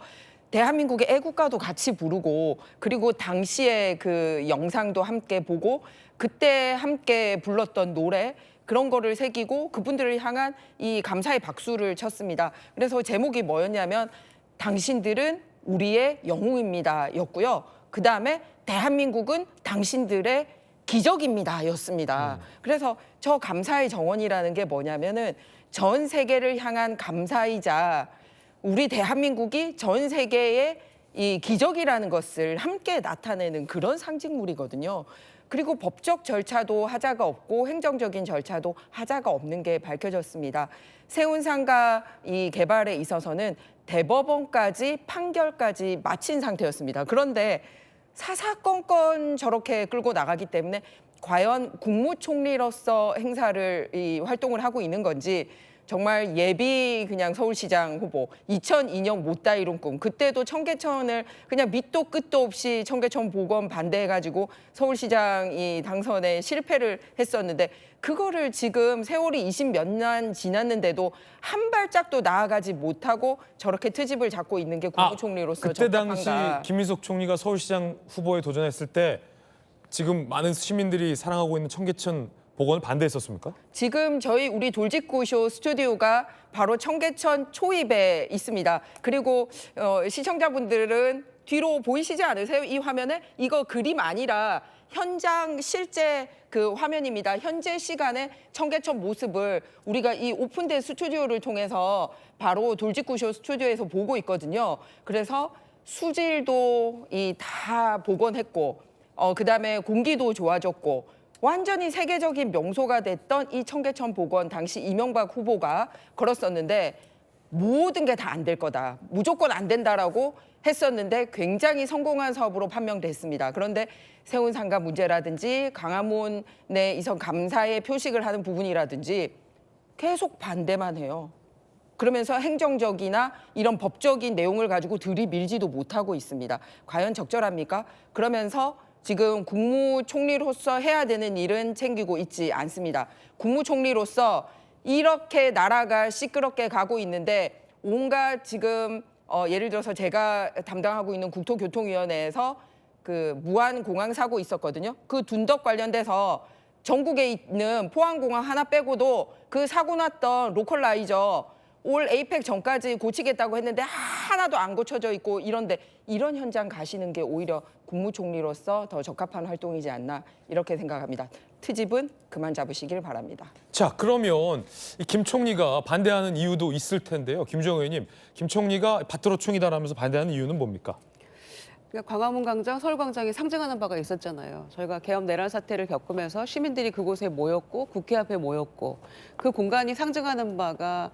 대한민국의 애국가도 같이 부르고 그리고 당시의 그 영상도 함께 보고 그때 함께 불렀던 노래 그런 거를 새기고 그분들을 향한 이 감사의 박수를 쳤습니다. 그래서 제목이 뭐였냐면 당신들은 우리의 영웅입니다 였고요. 그다음에 대한민국은 당신들의 기적입니다 였습니다. 그래서 저 감사의 정원이라는 게 뭐냐면은 전 세계를 향한 감사이자 우리 대한민국이 전 세계의 이 기적이라는 것을 함께 나타내는 그런 상징물이거든요. 그리고 법적 절차도 하자가 없고 행정적인 절차도 하자가 없는 게 밝혀졌습니다. 세운상가 이 개발에 있어서는 대법원까지 판결까지 마친 상태였습니다. 그런데 사사건건 저렇게 끌고 나가기 때문에 과연 국무총리로서 행사를 활동을 하고 있는 건지 정말 예비 그냥 서울시장 후보 2002년 못다 이룬 꿈 그때도 청계천을 그냥 밑도 끝도 없이 청계천 복원 반대해가지고 서울시장이 당선에 실패를 했었는데 그거를 지금 세월이 20몇 년 지났는데도 한 발짝도 나아가지 못하고 저렇게 트집을 잡고 있는 게 국무총리로서 그때 적합한가. 당시 김민석 총리가 서울시장 후보에 도전했을 때 지금 많은 시민들이 사랑하고 있는 청계천 복원을 반대했었습니까? 지금 우리 돌직구쇼 스튜디오가 바로 청계천 초입에 있습니다. 그리고 시청자분들은 뒤로 보이시지 않으세요? 이 화면에 이거 그림 아니라 현장 실제 그 화면입니다. 현재 시간에 청계천 모습을 우리가 이 오픈된 스튜디오를 통해서 바로 돌직구쇼 스튜디오에서 보고 있거든요. 그래서 수질도 다 복원했고 그다음에 공기도 좋아졌고 완전히 세계적인 명소가 됐던 이 청계천 복원 당시 이명박 후보가 걸었었는데 모든 게 다 안 될 거다. 무조건 안 된다라고 했었는데 굉장히 성공한 사업으로 판명됐습니다. 그런데 세운상가 문제라든지 광화문에 이선 감사의 표식을 하는 부분이라든지 계속 반대만 해요. 그러면서 행정적이나 이런 법적인 내용을 가지고 들이밀지도 못하고 있습니다. 과연 적절합니까? 그러면서 지금 국무총리로서 해야 되는 일은 챙기고 있지 않습니다. 국무총리로서 이렇게 나라가 시끄럽게 가고 있는데 온갖 지금 예를 들어서 제가 담당하고 있는 국토교통위원회에서 그 무한공항 사고 있었거든요. 그 둔덕 관련돼서 전국에 있는 포항공항 하나 빼고도 그 사고 났던 로컬라이저 올 에이펙 전까지 고치겠다고 했는데 하나도 안 고쳐져 있고 이런데 이런 현장 가시는 게 오히려 국무총리로서 더 적합한 활동이지 않나 이렇게 생각합니다. 트집은 그만 잡으시길 바랍니다. 자, 그러면 이 김 총리가 반대하는 이유도 있을 텐데요. 김주영 의원님, 김 총리가 받들어충이다라면서 반대하는 이유는 뭡니까? 그러니까 광화문 광장, 서울광장이 상징하는 바가 있었잖아요. 저희가 계엄 내란 사태를 겪으면서 시민들이 그곳에 모였고 국회 앞에 모였고 그 공간이 상징하는 바가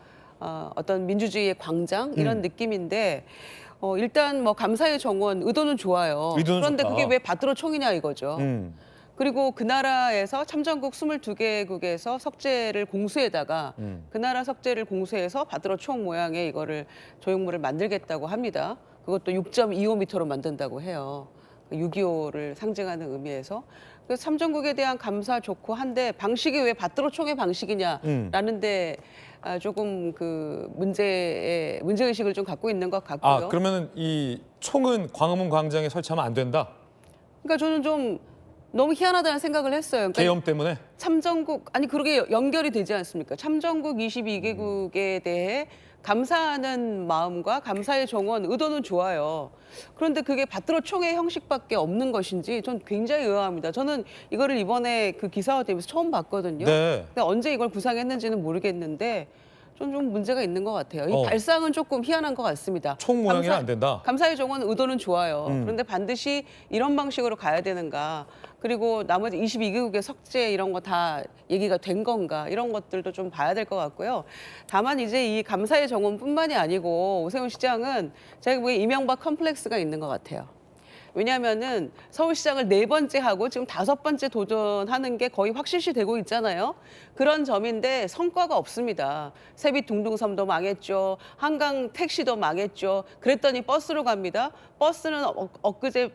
어떤 민주주의의 광장 이런 느낌인데 일단 뭐 감사의 정원 의도는 좋아요. 의도는 그런데 좋다. 그게 왜 받들어총이냐 이거죠. 그리고 그 나라에서 참전국 22개국에서 석재를 공수에다가 그 나라 석재를 공수해서 받들어총 모양의 이거를 조형물을 만들겠다고 합니다. 그것도 6.25m로 만든다고 해요. 6.25를 상징하는 의미에서. 그래서 참전국에 대한 감사 좋고 한데 방식이 왜 받들어총의 방식이냐라는 데 조금 그 문제의식을 좀 갖고 있는 것 같고요. 그러면 이 총은 광화문 광장에 설치하면 안 된다? 그러니까 저는 좀 너무 희한하다는 생각을 했어요. 그러니까 계엄 때문에? 참전국, 아니 그러게 연결이 되지 않습니까? 참전국 22개국에 대해 감사하는 마음과 감사의 정원, 의도는 좋아요. 그런데 그게 받들어총의 형식밖에 없는 것인지 전 굉장히 의아합니다. 저는 이거를 이번에 그 기사화되면서 처음 봤거든요. 네. 근데 언제 이걸 구상했는지는 모르겠는데 좀 문제가 있는 것 같아요. 이 발상은 조금 희한한 것 같습니다. 총 모양이는 안 된다? 감사의 정원 의도는 좋아요. 그런데 반드시 이런 방식으로 가야 되는가. 그리고 나머지 22개국의 석재 이런 거 다 얘기가 된 건가. 이런 것들도 좀 봐야 될 것 같고요. 다만 이제 이 감사의 정원뿐만이 아니고 오세훈 시장은 제가 보기에 이명박 컴플렉스가 있는 것 같아요. 왜냐하면은 서울시장을 4번째 하고 지금 5번째 도전하는 게 거의 확실시 되고 있잖아요. 그런 점인데 성과가 없습니다. 세빛 둥둥섬도 망했죠. 한강 택시도 망했죠. 그랬더니 버스로 갑니다. 버스는 엊그제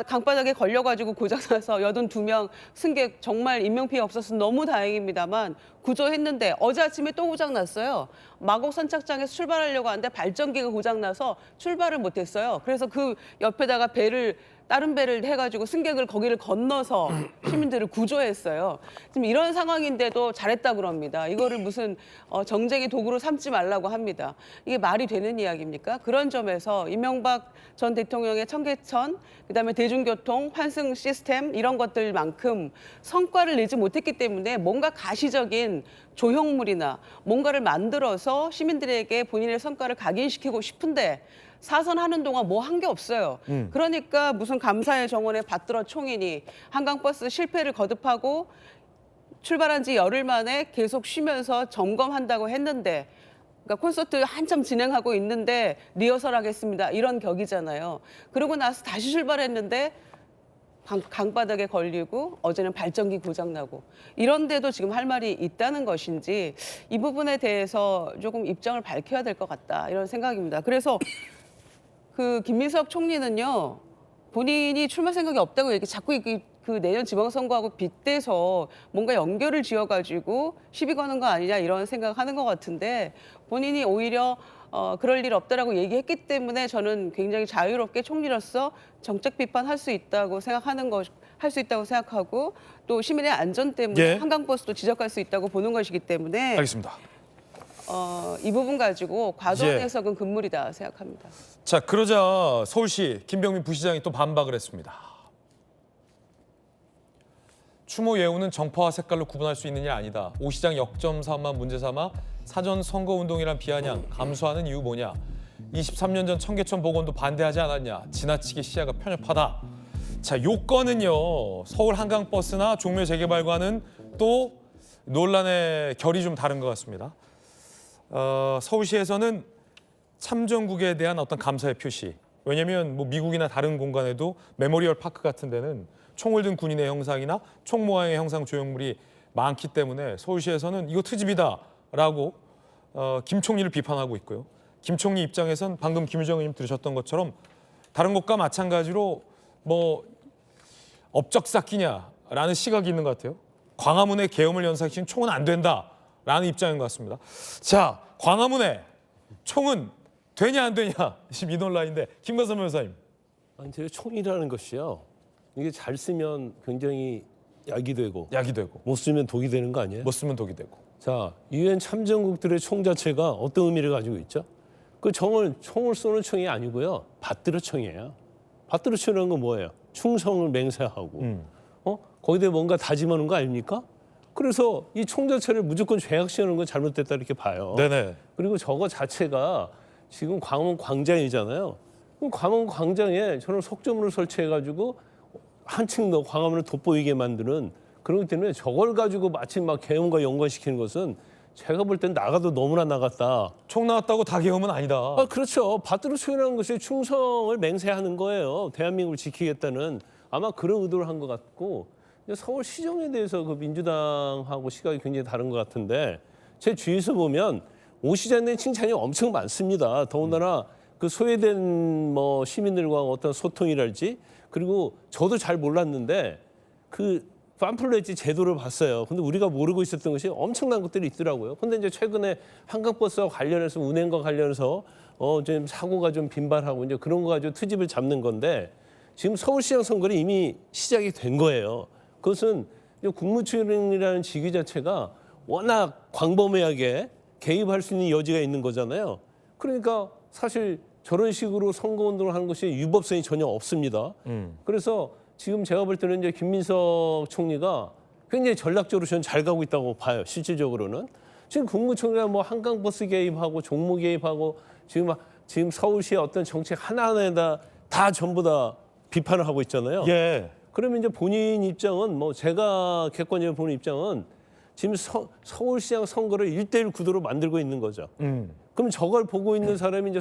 강바닥에 걸려가지고 고장나서 82명 승객 정말 인명피해 없어서 너무 다행입니다만 구조했는데 어제 아침에 또 고장났어요. 마곡 선착장에서 출발하려고 하는데 발전기가 고장나서 출발을 못했어요. 그래서 그 옆에다가 다른 배를 해가지고 승객을 거기를 건너서 시민들을 구조했어요. 지금 이런 상황인데도 잘했다 그럽니다. 이거를 무슨 정쟁의 도구로 삼지 말라고 합니다. 이게 말이 되는 이야기입니까? 그런 점에서 이명박 전 대통령의 청계천, 그다음에 대중교통, 환승 시스템 이런 것들만큼 성과를 내지 못했기 때문에 뭔가 가시적인 구체적인 조형물이나 뭔가를 만들어서 시민들에게 본인의 성과를 각인시키고 싶은데 사선하는 동안 뭐 한 게 없어요. 그러니까 무슨 감사의 정원에 받들어 총이니 한강버스 실패를 거듭하고 출발한 지 열흘 만에 계속 쉬면서 점검한다고 했는데 그러니까 콘서트 한참 진행하고 있는데 리허설 하겠습니다. 이런 격이잖아요. 그러고 나서 다시 출발했는데 강바닥에 걸리고 어제는 발전기 고장나고 이런데도 지금 할 말이 있다는 것인지 이 부분에 대해서 조금 입장을 밝혀야 될 것 같다 이런 생각입니다. 그래서 그 김민석 총리는요. 본인이 출마 생각이 없다고 자꾸 그 내년 지방선거하고 빗대서 뭔가 연결을 지어가지고 시비 거는 거 아니냐 이런 생각하는 것 같은데 본인이 오히려 그럴 일 없다라고 얘기했기 때문에 저는 굉장히 자유롭게 총리로서 정책 비판할 수 있다고 할 수 있다고 생각하고 또 시민의 안전 때문에 예. 한강버스도 지적할 수 있다고 보는 것이기 때문에 알겠습니다. 이 부분 가지고 과도한 해석은 금물이다 생각합니다. 자, 그러자 서울시 김병민 부시장이 또 반박을 했습니다. 추모 예우는 정파와 색깔로 구분할 수 있는 일 아니다. 오 시장 역점 삼아 문제 삼아 사전 선거운동이란 비아냥 감수하는 이유 뭐냐. 23년 전 청계천 복원도 반대하지 않았냐. 지나치게 시야가 편협하다. 자, 요건은요. 서울 한강버스나 종묘 재개발과는 또 논란의 결이 좀 다른 것 같습니다. 서울시에서는 참전국에 대한 어떤 감사의 표시. 왜냐하면 뭐 미국이나 다른 공간에도 메모리얼 파크 같은 데는 총을 든 군인의 형상이나 총 모양의 형상 조형물이 많기 때문에 서울시에서는 이거 트집이다라고 김 총리를 비판하고 있고요. 김 총리 입장에선 방금 김유정 의원님 들으셨던 것처럼 다른 것과 마찬가지로 뭐 업적 쌓기냐라는 시각이 있는 것 같아요. 광화문의 계엄을 연상시킨 총은 안 된다라는 입장인 것 같습니다. 자, 광화문에 총은 되냐 안 되냐 지금 이 논란인데 김관선 변호사님. 아니, 제가 총이라는 것이요. 이게 잘 쓰면 굉장히 약이 되고 못 쓰면 독이 되는 거 아니에요? 못 쓰면 독이 되고. 자, 유엔 참전국들의 총 자체가 어떤 의미를 가지고 있죠? 그 총을 쏘는 총이 아니고요. 받들어 총이에요. 받들어 총이라는 건 뭐예요? 충성을 맹세하고 거기다 뭔가 다짐하는 거 아닙니까? 그래서 이 총 자체를 무조건 죄악시하는 건 잘못됐다 이렇게 봐요. 네네. 그리고 저거 자체가 지금 광화문 광장이잖아요. 그럼 광화문 광장에 저는 석조물을 설치해가지고 한층 더 광화문을 돋보이게 만드는 그렇기 때문에 저걸 가지고 마치 막 계엄과 연관시키는 것은 제가 볼 땐 나가도 너무나 나갔다. 총 나왔다고 다 계엄은 아니다. 그렇죠. 받들어 총이라는 것이 충성을 맹세하는 거예요. 대한민국을 지키겠다는 아마 그런 의도를 한 것 같고 서울시정에 대해서 그 민주당하고 시각이 굉장히 다른 것 같은데 제 주위에서 보면 오 시장에 대한 칭찬이 엄청 많습니다. 더군다나 그 소외된 뭐 시민들과 어떤 소통이랄지 그리고 저도 잘 몰랐는데 그 팜플렛 제도를 봤어요. 근데 우리가 모르고 있었던 것이 엄청난 것들이 있더라고요. 근데 이제 최근에 한강버스와 관련해서 운행과 관련해서 좀 사고가 좀 빈발하고 이제 그런 거 가지고 트집을 잡는 건데 지금 서울시장 선거는 이미 시작이 된 거예요. 그것은 국무총리라는 직위 자체가 워낙 광범위하게 개입할 수 있는 여지가 있는 거잖아요. 그러니까 사실 저런 식으로 선거운동을 하는 것이 유법성이 전혀 없습니다. 그래서 지금 제가 볼 때는 이제 김민석 총리가 굉장히 전략적으로 저는 잘 가고 있다고 봐요. 실질적으로는. 지금 국무총리가 뭐 한강버스 개입하고 종로 개입하고 지금 서울시의 어떤 정책 하나하나에다 다 전부 다 비판을 하고 있잖아요. 예. 그러면 이제 본인 입장은 뭐 제가 객관적으로 보는 입장은 지금 서울시장 선거를 1대1 구도로 만들고 있는 거죠. 그럼 저걸 보고 있는 사람이 이제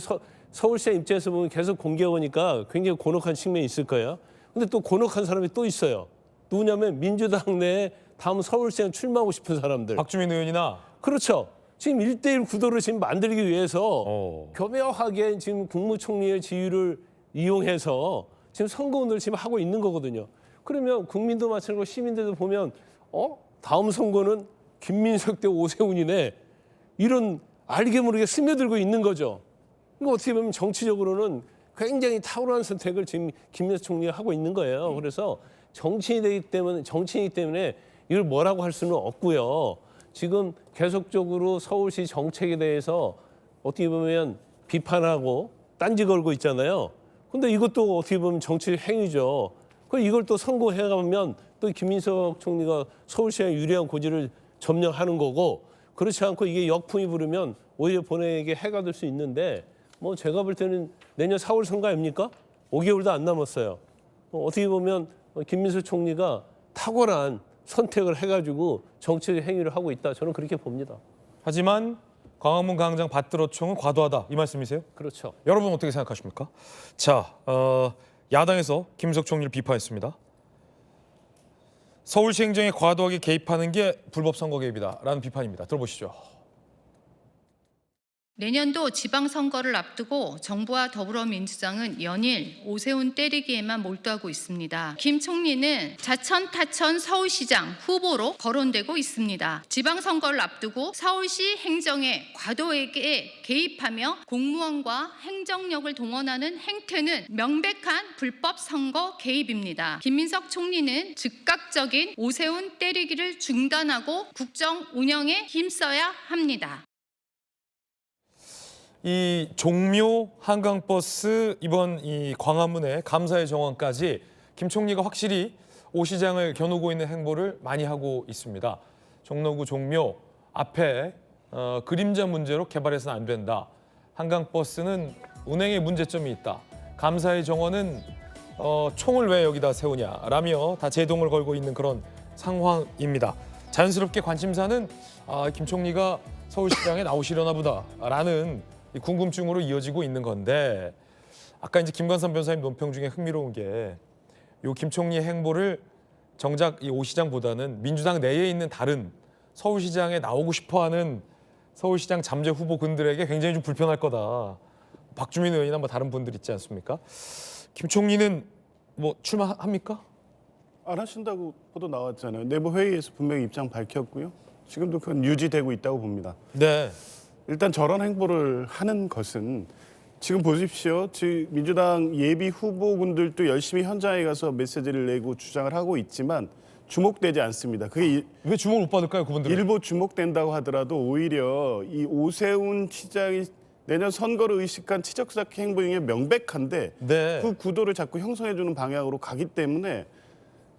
서울시장 입장에서 보면 계속 공개하니까 굉장히 곤혹한 측면이 있을 거예요. 근데 또 곤혹한 사람이 또 있어요. 누구냐면 민주당 내에 다음 서울시장 출마하고 싶은 사람들. 박주민 의원이나. 그렇죠. 지금 1대1 구도를 지금 만들기 위해서 교묘하게 지금 국무총리의 지위를 이용해서 지금 선거운동을 지금 하고 있는 거거든요. 그러면 국민도 마찬가지고 시민들도 보면 다음 선거는 김민석 대 오세훈이네. 이런 알게 모르게 스며들고 있는 거죠. 이거 어떻게 보면 정치적으로는 굉장히 탁월한 선택을 지금 김민석 총리가 하고 있는 거예요. 그래서 정치인이기 때문에 이걸 뭐라고 할 수는 없고요. 지금 계속적으로 서울시 정책에 대해서 어떻게 보면 비판하고 딴지 걸고 있잖아요. 근데 이것도 어떻게 보면 정치 행위죠. 이걸 또 선고해가면 또 김민석 총리가 서울시에 유리한 고지를 점령하는 거고 그렇지 않고 이게 역풍이 부르면 오히려 본회의에 해가 될 수 있는데 뭐 제가 볼 때는 내년 4월 선거 아닙니까? 5개월도 안 남았어요. 어떻게 보면 김민수 총리가 탁월한 선택을 해가지고 정치적 행위를 하고 있다. 저는 그렇게 봅니다. 하지만 광화문 광장 받들어총은 과도하다 이 말씀이세요? 그렇죠. 여러분 어떻게 생각하십니까? 자, 야당에서 김석 총리를 비판했습니다. 서울시 행정에 과도하게 개입하는 게 불법 선거 개입이다라는 비판입니다. 들어보시죠. 내년도 지방선거를 앞두고 정부와 더불어민주당은 연일 오세훈 때리기에만 몰두하고 있습니다. 김 총리는 자천타천 서울시장 후보로 거론되고 있습니다. 지방선거를 앞두고 서울시 행정에 과도하게 개입하며 공무원과 행정력을 동원하는 행태는 명백한 불법 선거 개입입니다. 김민석 총리는 즉각적인 오세훈 때리기를 중단하고 국정 운영에 힘써야 합니다. 이 종묘 한강버스 이번 이 광화문의 감사의 정원까지 김 총리가 확실히 오 시장을 겨누고 있는 행보를 많이 하고 있습니다. 종로구 종묘 앞에 그림자 문제로 개발해서는 안 된다. 한강버스는 운행에 문제점이 있다. 감사의 정원은 총을 왜 여기다 세우냐라며 다 제동을 걸고 있는 그런 상황입니다. 자연스럽게 관심사는 김 총리가 서울시장에 나오시려나 보다라는 궁금증으로 이어지고 있는 건데 아까 이제 김관삼 변호사님 논평 중에 흥미로운 게 요 김 총리의 행보를 정작 이 오 시장보다는 민주당 내에 있는 다른 서울시장에 나오고 싶어하는 서울시장 잠재 후보군들에게 굉장히 좀 불편할 거다. 박주민 의원이나 뭐 다른 분들 있지 않습니까? 김 총리는 뭐 출마합니까? 안 하신다고 보도 나왔잖아요. 내부 회의에서 분명히 입장 밝혔고요. 지금도 그건 유지되고 있다고 봅니다. 네. 일단 저런 행보를 하는 것은 지금 보십시오. 민주당 예비 후보군들도 열심히 현장에 가서 메시지를 내고 주장을 하고 있지만 주목되지 않습니다. 그게 왜 주목을 못 받을까요, 그분들은? 일부 주목된다고 하더라도 오히려 이 오세훈 시장이 내년 선거를 의식한 치적적 행보에 명백한데 네. 그 구도를 자꾸 형성해주는 방향으로 가기 때문에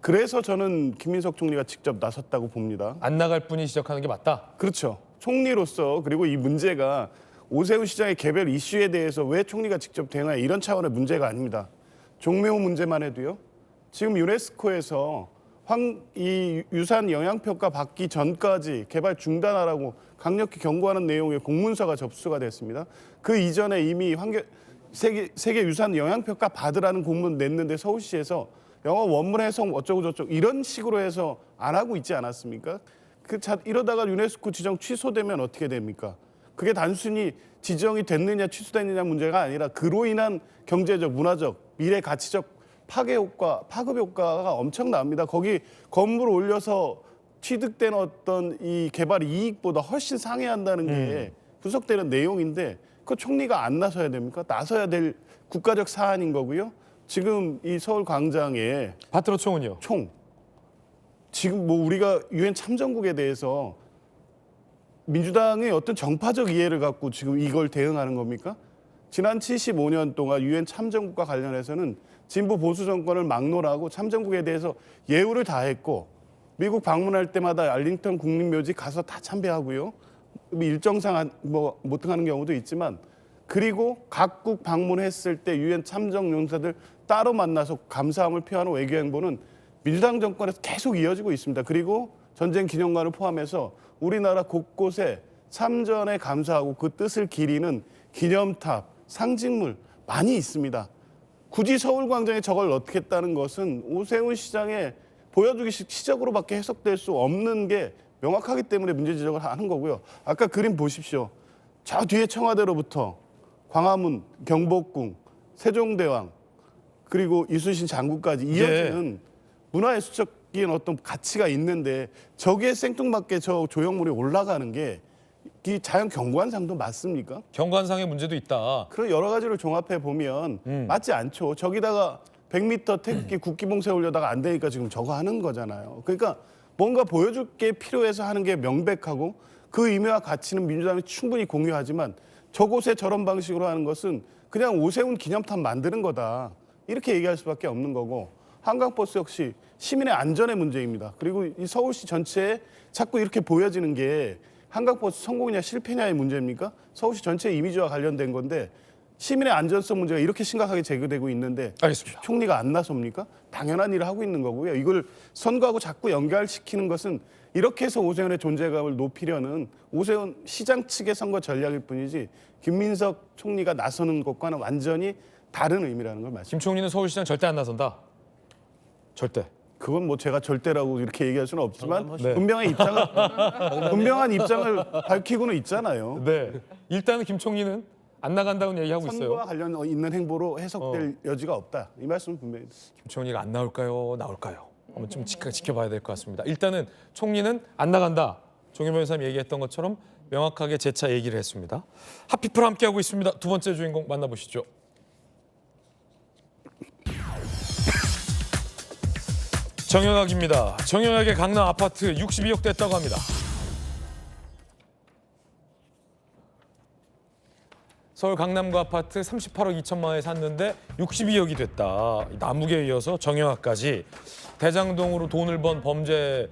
그래서 저는 김민석 총리가 직접 나섰다고 봅니다. 안 나갈 분이 지적하는 게 맞다? 그렇죠. 총리로서 그리고 이 문제가 오세훈 시장의 개별 이슈에 대해서 왜 총리가 직접 대응하냐 이런 차원의 문제가 아닙니다. 종묘 문제만 해도요. 지금 유네스코에서 이 유산 영향평가 받기 전까지 개발 중단하라고 강력히 경고하는 내용의 공문서가 접수가 됐습니다. 그 이전에 이미 세계 유산 영향평가 받으라는 공문 냈는데 서울시에서 영어 원문 해석 어쩌고 저쩌고 이런 식으로 해서 안 하고 있지 않았습니까? 이러다가 유네스코 지정 취소되면 어떻게 됩니까? 그게 단순히 지정이 됐느냐 취소됐느냐 문제가 아니라 그로 인한 경제적, 문화적, 미래 가치적 파급 효과가 엄청납니다. 거기 건물을 올려서 취득된 어떤 이 개발 이익보다 훨씬 상회한다는 게 분석되는 내용인데 그 총리가 안 나서야 됩니까? 나서야 될 국가적 사안인 거고요. 지금 이 서울 광장에 받들어총은요? 총. 지금 뭐 우리가 유엔 참전국에 대해서 민주당의 어떤 정파적 이해를 갖고 지금 이걸 대응하는 겁니까? 지난 75년 동안 유엔 참전국과 관련해서는 진보 보수 정권을 막론하고 참전국에 대해서 예우를 다했고 미국 방문할 때마다 알링턴 국립묘지 가서 다 참배하고요. 일정상 못 등하는 경우도 있지만 그리고 각국 방문했을 때 유엔 참전 용사들 따로 만나서 감사함을 표하는 외교 행보는 민주당 정권에서 계속 이어지고 있습니다. 그리고 전쟁 기념관을 포함해서 우리나라 곳곳에 참전에 감사하고 그 뜻을 기리는 기념탑, 상징물 많이 있습니다. 굳이 서울광장에 저걸 넣겠다는 것은 오세훈 시장의 보여주기 시적으로밖에 해석될 수 없는 게 명확하기 때문에 문제 지적을 하는 거고요. 아까 그림 보십시오. 저 뒤에 청와대로부터 광화문, 경복궁, 세종대왕 그리고 이순신 장군까지 이어지는 문화의 수적인 어떤 가치가 있는데 저기에 생뚱맞게 저 조형물이 올라가는 게 이 자연 경관상도 맞습니까? 경관상의 문제도 있다. 그런 여러 가지를 종합해 보면 맞지 않죠. 저기다가 100m 태극기 국기봉 세우려다가 안 되니까 지금 저거 하는 거잖아요. 그러니까 뭔가 보여줄 게 필요해서 하는 게 명백하고 그 의미와 가치는 민주당이 충분히 공유하지만 저곳에 저런 방식으로 하는 것은 그냥 오세훈 기념탑 만드는 거다. 이렇게 얘기할 수밖에 없는 거고 한강버스 역시 시민의 안전의 문제입니다. 그리고 이 서울시 전체에 자꾸 이렇게 보여지는 게 한강버스 성공이냐 실패냐의 문제입니까? 서울시 전체 이미지와 관련된 건데 시민의 안전성 문제가 이렇게 심각하게 제기되고 있는데 알겠습니다. 총리가 안 나섭니까? 당연한 일을 하고 있는 거고요. 이걸 선거하고 자꾸 연결시키는 것은 이렇게 해서 오세훈의 존재감을 높이려는 오세훈 시장 측의 선거 전략일 뿐이지 김민석 총리가 나서는 것과는 완전히 다른 의미라는 걸 말씀드립니다. 김 총리는 서울시장 절대 안 나선다. 절대. 그건 뭐 제가 절대라고 이렇게 얘기할 수는 없지만 네. 분명한 입장을 밝히고는 있잖아요. 네. 일단은 김 총리는 안 나간다는 얘기하고 있어요. 선거와 관련 있는 행보로 해석될 여지가 없다. 이 말씀은 분명히. 김 총리가 안 나올까요? 나올까요? 한번 좀 지켜봐야 될 것 같습니다. 일단은 총리는 안 나간다. 종일 변호사님 얘기했던 것처럼 명확하게 재차 얘기를 했습니다. 핫피플 함께하고 있습니다. 두 번째 주인공 만나보시죠. 정영학입니다. 정영학의 강남 아파트 62억 됐다고 합니다. 서울 강남구 아파트 38억 2천만 원에 샀는데 62억이 됐다. 남욱에 이어서 정영학까지 대장동으로 돈을 번 범죄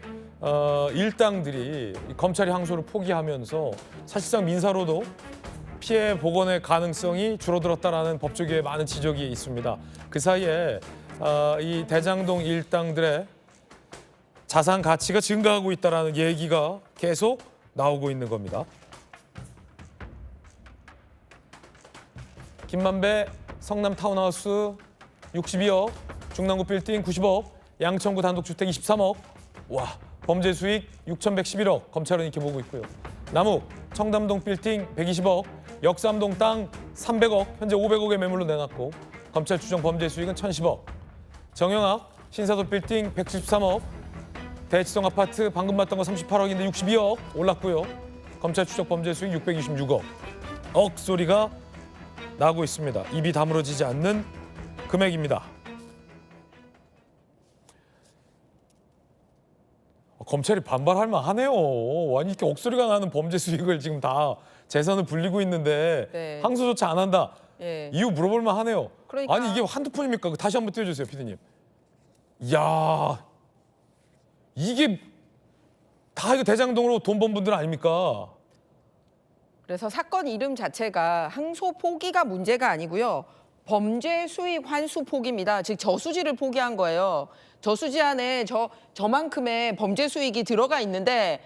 일당들이 검찰이 항소를 포기하면서 사실상 민사로도 피해 복원의 가능성이 줄어들었다라는 법조계에 많은 지적이 있습니다. 그 사이에 이 대장동 일당들의 자산 가치가 증가하고 있다는 얘기가 계속 나오고 있는 겁니다. 김만배 성남 타운하우스 62억, 중랑구 빌딩 90억, 양천구 단독주택 23억. 와, 범죄 수익 6,111억. 검찰은 이렇게 보고 있고요. 남욱 청담동 빌딩 120억, 역삼동 땅 300억, 현재 500억의 매물로 내놨고 검찰 추정 범죄 수익은 1,010억. 정영학 신사도 빌딩 173억, 대치동 아파트 방금 봤던 거 38억인데 62억 올랐고요. 검찰 추적 범죄 수익 626억. 억 소리가 나고 있습니다. 입이 다물어지지 않는 금액입니다. 검찰이 반발할 만하네요. 아니 이렇게 억소리가 나는 범죄 수익을 지금 다 재산을 불리고 있는데 네. 항소조차 안 한다. 예. 이유 물어볼 만하네요. 그러니까. 아니 이게 한두 푼입니까? 다시 한번 띄워주세요, 피디님. 이야, 이게 다 이거 대장동으로 돈 번 분들 아닙니까? 그래서 사건 이름 자체가 항소 포기가 문제가 아니고요. 범죄 수익 환수 포기입니다. 즉 저수지를 포기한 거예요. 저수지 안에 저만큼의 범죄 수익이 들어가 있는데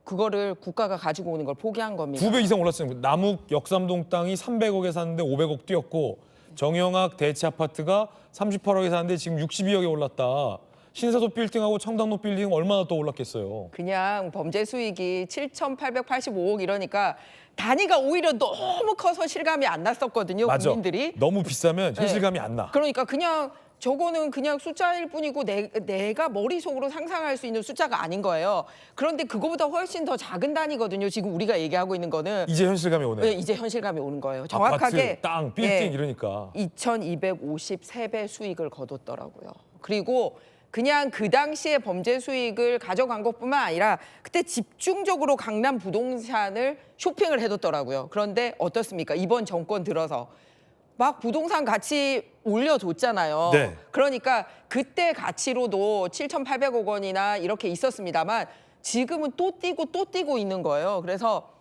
그거를 국가가 가지고 오는 걸 포기한 겁니다. 2배 이상 올랐어요. 남욱 역삼동 땅이 300억에 샀는데 500억 뛰었고 정영학 대치 아파트가 38억에 샀는데 지금 62억에 올랐다. 신사도 빌딩하고 청담동 빌딩 얼마나 더 올랐겠어요. 그냥 범죄 수익이 7,885억 이러니까 단위가 오히려 너무 커서 실감이 안 났었거든요. 맞아. 국민들이. 너무 비싸면 현실감이 안 나. 그러니까 그냥 저거는 그냥 숫자일 뿐이고 내가 머릿속으로 상상할 수 있는 숫자가 아닌 거예요. 그런데 그거보다 훨씬 더 작은 단위거든요. 지금 우리가 얘기하고 있는 거는. 이제 현실감이 오네. 네, 이제 현실감이 오는 거예요. 정확하게. 아파트, 땅, 빌딩 이러니까. 2,253배 수익을 거뒀더라고요. 그리고 그냥 그 당시에 범죄 수익을 가져간 것뿐만 아니라 그때 집중적으로 강남 부동산을 쇼핑을 해뒀더라고요. 그런데 어떻습니까? 이번 정권 들어서 막 부동산 가치 올려줬잖아요. 네. 그러니까 그때 가치로도 7,800억 원이나 이렇게 있었습니다만 지금은 또 뛰고 있는 거예요. 그래서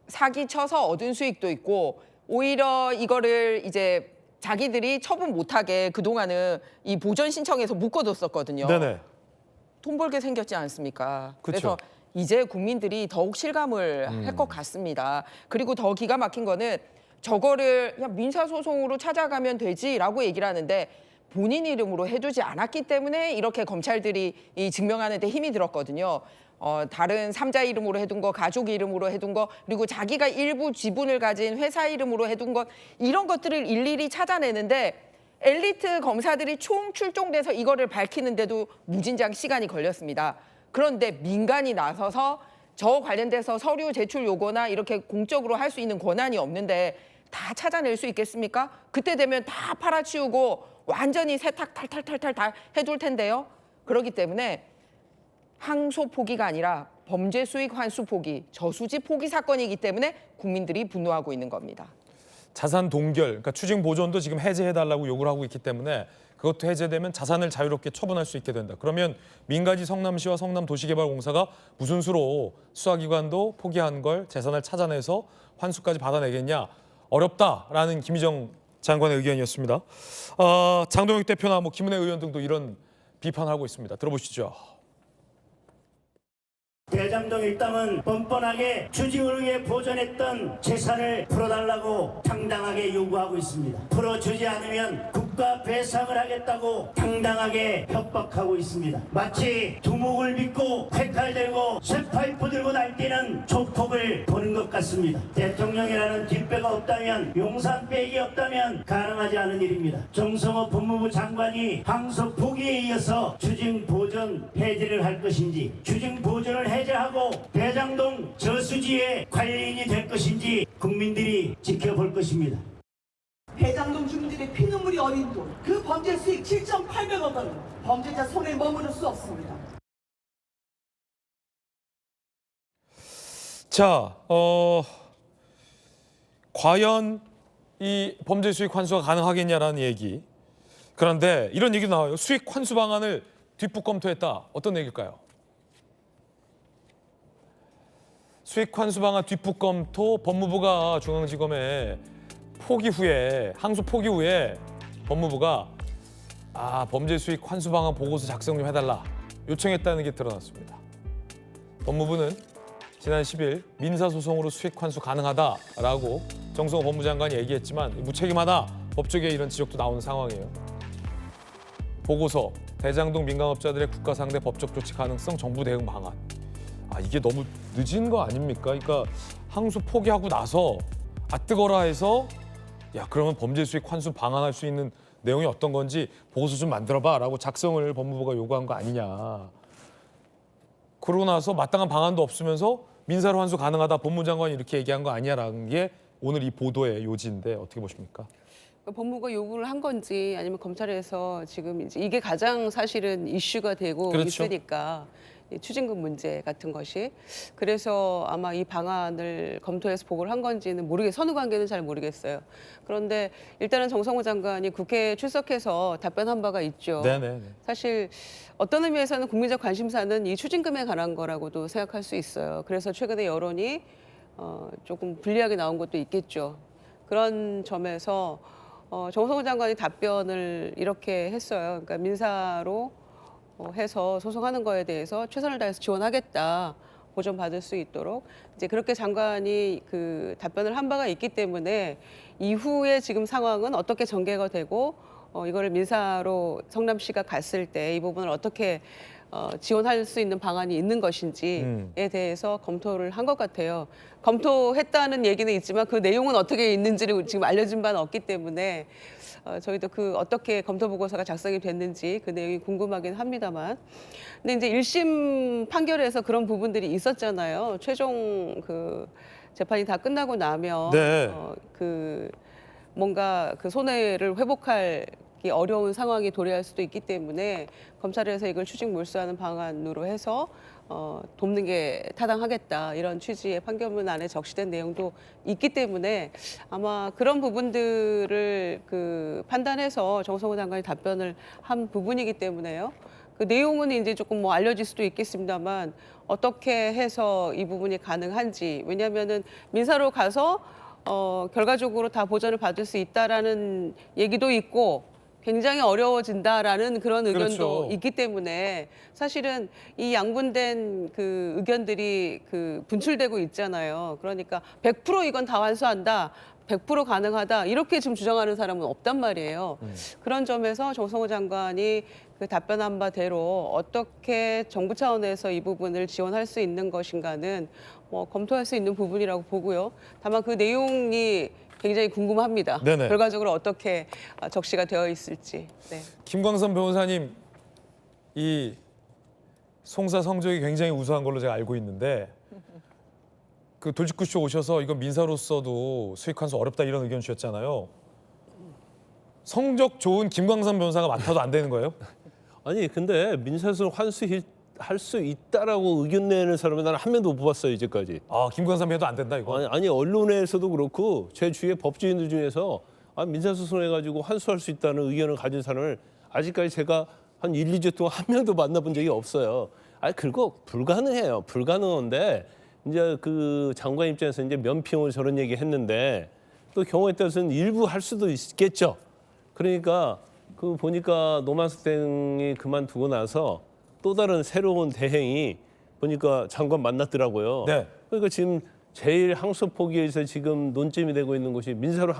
사기 쳐서 얻은 수익도 있고 오히려 이거를 이제 자기들이 처분 못하게 그동안은 이 보전 신청해서 묶어뒀었거든요. 네네. 돈 벌게 생겼지 않습니까? 그쵸. 그래서 이제 국민들이 더욱 실감을 할 것 같습니다. 그리고 더 기가 막힌 거는 저거를 그냥 민사소송으로 찾아가면 되지라고 얘기를 하는데 본인 이름으로 해두지 않았기 때문에 이렇게 검찰들이 이 증명하는 데 힘이 들었거든요. 다른 3자 이름으로 해둔 거, 가족 이름으로 해둔 거, 그리고 자기가 일부 지분을 가진 회사 이름으로 해둔 것 이런 것들을 일일이 찾아내는데 엘리트 검사들이 총 출동돼서 이거를 밝히는데도 무진장 시간이 걸렸습니다. 그런데 민간이 나서서 저 관련돼서 서류 제출 요구나 이렇게 공적으로 할 수 있는 권한이 없는데 다 찾아낼 수 있겠습니까? 그때 되면 다 팔아치우고 완전히 세탁 탈탈탈탈 다 해둘 텐데요. 그렇기 때문에 항소 포기가 아니라 범죄 수익 환수 포기, 저수지 포기 사건이기 때문에 국민들이 분노하고 있는 겁니다. 자산 동결, 그러니까 추징 보존도 지금 해제해달라고 요구를 하고 있기 때문에 그것도 해제되면 자산을 자유롭게 처분할 수 있게 된다. 그러면 민가지 성남시와 성남도시개발공사가 무슨 수로 수사기관도 포기한 걸 재산을 찾아내서 환수까지 받아내겠냐? 어렵다라는 김희정 장관의 의견이었습니다. 장동혁 대표나 뭐 김은혜 의원 등도 이런 비판을 하고 있습니다. 들어보시죠. 대장동 일당은 뻔뻔하게 추징을 위해 보존했던 재산을 풀어달라고 당당하게 요구하고 있습니다. 풀어주지 않으면 국가 배상을 하겠다고 당당하게 협박하고 있습니다. 마치 두목을 믿고 칼 들고 쇠파이프 들고 날뛰는 조폭을 보는 것 같습니다. 대통령이라는 뒷배가 없다면, 용산백이 없다면 가능하지 않은 일입니다. 정성호 법무부 장관이 항소 포기에 이어서 추징 보존 해제를 할 것인지, 추징 보존을 해제하고 대장동 저수지의 관리인이 될 것인지 국민들이 지켜볼 것입니다. 대장동 주민들의 피눈물이 어린 돈, 그 범죄 수익 7,800억 원은 범죄자 손에 머무를 수 없습니다. 자, 과연 이 범죄 수익 환수가 가능하겠냐라는 얘기. 그런데 이런 얘기도 나와요. 수익 환수 방안을 뒷북 검토했다. 어떤 얘기일까요? 수익 환수 방안 뒷북 검토, 법무부가 중앙지검에 포기 후에, 항소 포기 후에 법무부가 범죄 수익 환수 방안 보고서 작성 좀 해달라 요청했다는 게 드러났습니다. 법무부는 지난 10일 민사소송으로 수익 환수 가능하다라고 정성호 법무장관이 얘기했지만 무책임하다, 법조계 이런 지적도 나오는 상황이에요. 보고서, 대장동 민간업자들의 국가 상대 법적 조치 가능성, 정부 대응 방안. 이게 너무 늦은 거 아닙니까? 그러니까 항소 포기하고 나서 뜨거라 해서 그러면 범죄 수익 환수 방안할 수 있는 내용이 어떤 건지 보고서 좀 만들어봐라고 작성을 법무부가 요구한 거 아니냐. 그러고 나서 마땅한 방안도 없으면서 민사로 환수 가능하다 법무장관이 이렇게 얘기한 거 아니냐라는 게 오늘 이 보도의 요지인데 어떻게 보십니까? 법무부가 요구를 한 건지 아니면 검찰에서 지금 이제 이게 가장 사실은 이슈가 되고 그렇죠. 있으니까 추징금 문제 같은 것이, 그래서 아마 이 방안을 검토해서 보고를 한 건지는 선후 관계는 잘 모르겠어요. 그런데 일단은 정성호 장관이 국회에 출석해서 답변한 바가 있죠. 네네. 사실 어떤 의미에서는 국민적 관심사는 이 추징금에 관한 거라고도 생각할 수 있어요. 그래서 최근에 여론이 조금 불리하게 나온 것도 있겠죠. 그런 점에서 정성호 장관이 답변을 이렇게 했어요. 그러니까 민사로 해서 소송하는 거에 대해서 최선을 다해서 지원하겠다, 보존받을 수 있도록. 이제 그렇게 장관이 그 답변을 한 바가 있기 때문에 이후에 지금 상황은 어떻게 전개가 되고 이거를 민사로 성남시가 갔을 때 이 부분을 어떻게 지원할 수 있는 방안이 있는 것인지에 대해서 검토를 한 것 같아요. 검토했다는 얘기는 있지만 그 내용은 어떻게 있는지를 지금 알려진 바는 없기 때문에 저희도 그 어떻게 검토 보고서가 작성이 됐는지 그 내용이 궁금하긴 합니다만, 근데 이제 1심 판결에서 그런 부분들이 있었잖아요. 최종 그 재판이 다 끝나고 나면 네. 뭔가 그 손해를 회복할 어려운 상황이 도래할 수도 있기 때문에 검찰에서 이걸 추징 몰수하는 방안으로 해서 돕는 게 타당하겠다, 이런 취지의 판결문 안에 적시된 내용도 있기 때문에 아마 그런 부분들을 판단해서 정성호 장관이 답변을 한 부분이기 때문에요. 그 내용은 이제 조금 알려질 수도 있겠습니다만 어떻게 해서 이 부분이 가능한지, 왜냐하면은 민사로 가서 결과적으로 다 보전을 받을 수 있다라는 얘기도 있고 굉장히 어려워진다라는 그런 의견도 그렇죠. 있기 때문에 사실은 이 양분된 그 의견들이 분출되고 있잖아요. 그러니까 100% 이건 다 환수한다, 100% 가능하다, 이렇게 지금 주장하는 사람은 없단 말이에요. 그런 점에서 정성호 장관이 그 답변한 바대로 어떻게 정부 차원에서 이 부분을 지원할 수 있는 것인가는 검토할 수 있는 부분이라고 보고요. 다만 그 내용이 굉장히 궁금합니다. 네네. 결과적으로 어떻게 적시가 되어 있을지. 네. 김광선 변호사님, 이 송사 성적이 굉장히 우수한 걸로 제가 알고 있는데 그 돌직구쇼 오셔서 이건 민사로서도 수익 환수 어렵다 이런 의견 주셨잖아요. 성적 좋은 김광선 변호사가 맡아도 안 되는 거예요? 아니 근데 민사소송 할 수 있다라고 의견 내는 사람은 나는 한 명도 못 봤어요 이제까지. 아, 김광삼 해도 안 된다 이거. 아니 언론에서도 그렇고 제 주위의 법조인들 중에서 민사소송해가지고 환수할 수 있다는 의견을 가진 사람을 아직까지 제가 한 1, 2주 동안 한 명도 만나본 적이 없어요. 그리고 불가능해요. 불가능한데 이제 그 장관 입장에서 이제 면피용으로 저런 얘기 했는데 또 경우에 따라서는 일부 할 수도 있겠죠. 그러니까 그 보니까 노만석 대행이 그만두고 나서 또 다른 새로운 대행이 보니까 장관 만났더라고요. 네. 그러니까 지금 제일 항소 포기에서 지금 논점이 되고 있는 것이 민사로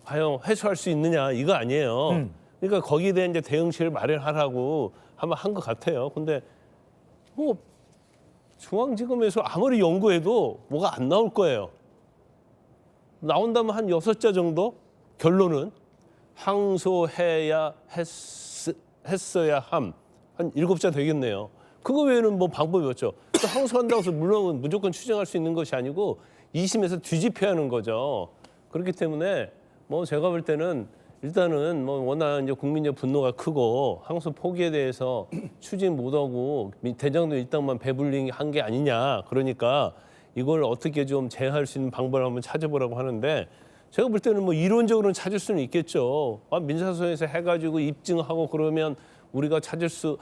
과연 회수할 수 있느냐 이거 아니에요. 그러니까 거기에 대한 이제 대응책을 마련하라고 아마 한 것 같아요. 근데 뭐 중앙지검에서 아무리 연구해도 뭐가 안 나올 거예요. 나온다면 한 6자 정도? 결론은 항소해야 했어야 함. 한 7자 되겠네요. 그거 외에는 뭐 방법이 없죠. 또 항소한다고 해서 물론 무조건 추정할 수 있는 것이 아니고 2심에서 뒤집혀야 하는 거죠. 그렇기 때문에 뭐 제가 볼 때는 일단은 뭐 워낙 이제 국민적 분노가 크고 항소 포기에 대해서 추진 못하고 대장동 일당만 배불링한 게 아니냐. 그러니까 이걸 어떻게 좀 제어할 수 있는 방법을 한번 찾아보라고 하는데 제가 볼 때는 뭐 이론적으로는 찾을 수는 있겠죠. 민사소송에서 해가지고 입증하고 그러면 우리가 찾을 수,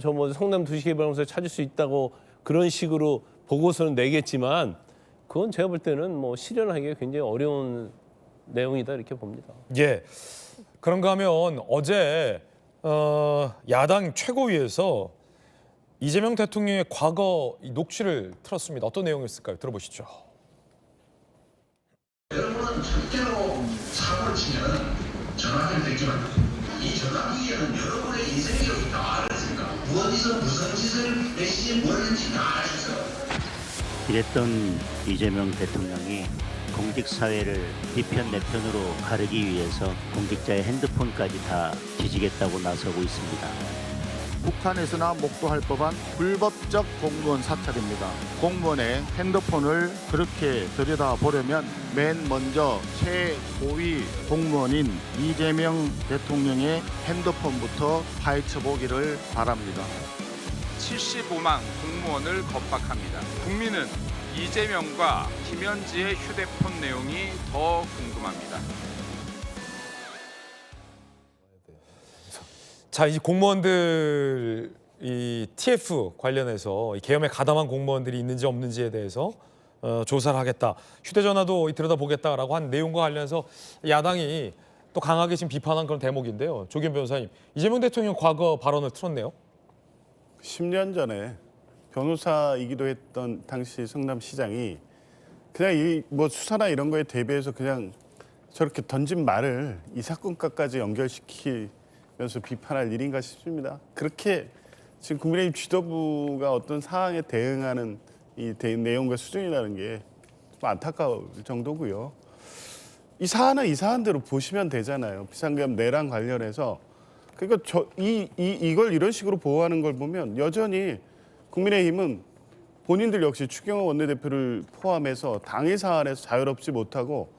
저 뭐 성남 도시개발공사에 찾을 수 있다고 그런 식으로 보고서는 내겠지만 그건 제가 볼 때는 뭐 실현하기가 굉장히 어려운 내용이다 이렇게 봅니다. 예. 그런가 하면 어제 야당 최고위에서 이재명 대통령의 과거 이 녹취를 틀었습니다. 어떤 내용이었을까요? 들어보시죠. 여러분은 절대로 사고를 치면 전화를 되지만 이 전화 위에는 여러분의 인생이 여기 다 알았으니까 어디서 무슨 짓을 몇 시에 뭘 했는지 다 아셨어요. 이랬던 이재명 대통령이 공직사회를 비편 내편으로 가르기 위해서 공직자의 핸드폰까지 다 뒤지겠다고 나서고 있습니다. 북한에서나 목도할 법한 불법적 공무원 사찰입니다. 공무원의 핸드폰을 그렇게 들여다보려면 맨 먼저 최고위 공무원인 이재명 대통령의 핸드폰부터 파헤쳐 보기를 바랍니다. 75만 공무원을 겁박합니다. 국민은 이재명과 김현지의 휴대폰 내용이 더 궁금합니다. 자, 이 공무원들 이 TF 관련해서 이 계엄에 가담한 공무원들이 있는지 없는지에 대해서 조사를 하겠다. 휴대전화도 들여다보겠다라고 한 내용과 관련해서 야당이 또 강하게 지금 비판한 그런 대목인데요. 조기현 변호사님, 이재명 대통령 과거 발언을 틀었네요. 10년 전에 변호사이기도 했던 당시 성남시장이 그냥 이 뭐 수사나 이런 거에 대비해서 그냥 저렇게 던진 말을 이 사건과까지 연결시키면서 비판할 일인가 싶습니다. 그렇게 지금 국민의힘 지도부가 어떤 사항에 대응하는 이 내용과 수준이라는 게 좀 안타까울 정도고요. 이 사안은 이 사안대로 보시면 되잖아요. 비상계엄 내란 관련해서 그러니까 이걸 이런 식으로 보호하는 걸 보면 여전히 국민의힘은 본인들 역시 추경호 원내대표를 포함해서 당의 사안에서 자유롭지 못하고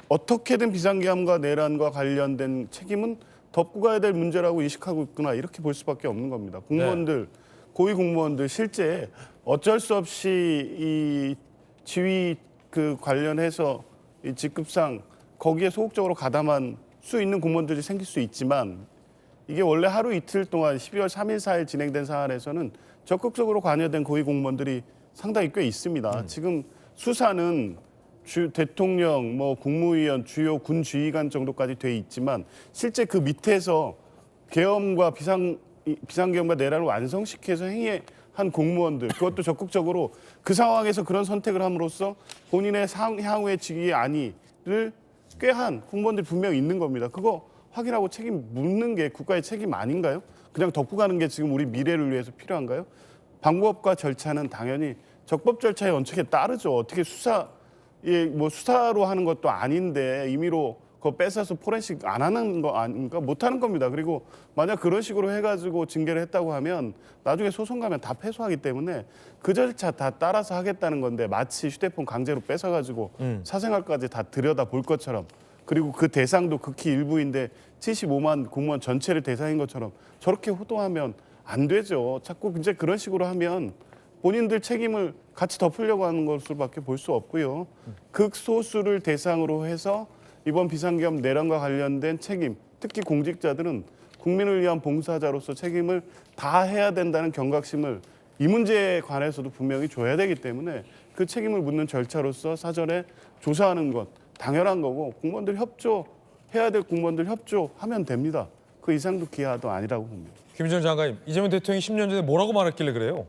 어떻게든 비상계엄과 내란과 관련된 책임은 덮고 가야 될 문제라고 인식하고 있구나 이렇게 볼 수밖에 없는 겁니다. 공무원들, 고위 공무원들 실제 어쩔 수 없이 이 지위 그 관련해서 이 직급상 거기에 소극적으로 가담한 수 있는 공무원들이 생길 수 있지만 이게 원래 하루 이틀 동안 12월 3일, 4일 진행된 사안에서는 적극적으로 관여된 고위 공무원들이 상당히 꽤 있습니다. 지금 수사는 대통령, 뭐 국무위원, 주요 군 지휘관 정도까지 돼 있지만 실제 그 밑에서 계엄과 비상계엄과 내란을 완성시켜서 행위한 공무원들 그것도 적극적으로 그 상황에서 그런 선택을 함으로써 본인의 향후의 직위 안위를 꾀한 공무원들이 분명히 있는 겁니다. 그거 확인하고 책임 묻는 게 국가의 책임 아닌가요? 그냥 덮고 가는 게 지금 우리 미래를 위해서 필요한가요? 방법과 절차는 당연히 적법 절차의 원칙에 따르죠. 어떻게 수사로 하는 것도 아닌데 임의로 그거 뺏어서 포렌식 안 하는 거 아닌가? 못 하는 겁니다. 그리고 만약 그런 식으로 해가지고 징계를 했다고 하면 나중에 소송 가면 다 패소하기 때문에 그 절차 다 따라서 하겠다는 건데 마치 휴대폰 강제로 뺏어가지고 사생활까지 다 들여다볼 것처럼 그리고 그 대상도 극히 일부인데 75만 공무원 전체를 대상인 것처럼 저렇게 호도하면 안 되죠. 자꾸 이제 그런 식으로 하면 본인들 책임을 같이 덮으려고 하는 것으로밖에 볼 수 없고요. 극소수를 대상으로 해서 이번 비상계엄 내란과 관련된 책임, 특히 공직자들은 국민을 위한 봉사자로서 책임을 다 해야 된다는 경각심을 이 문제에 관해서도 분명히 줘야 되기 때문에 그 책임을 묻는 절차로서 사전에 조사하는 것 당연한 거고 공무원들 협조해야 될 공무원들 협조하면 됩니다. 그 이상도 기하도 아니라고 봅니다. 김희정 장관님, 이재명 대통령이 10년 전에 뭐라고 말했길래 그래요?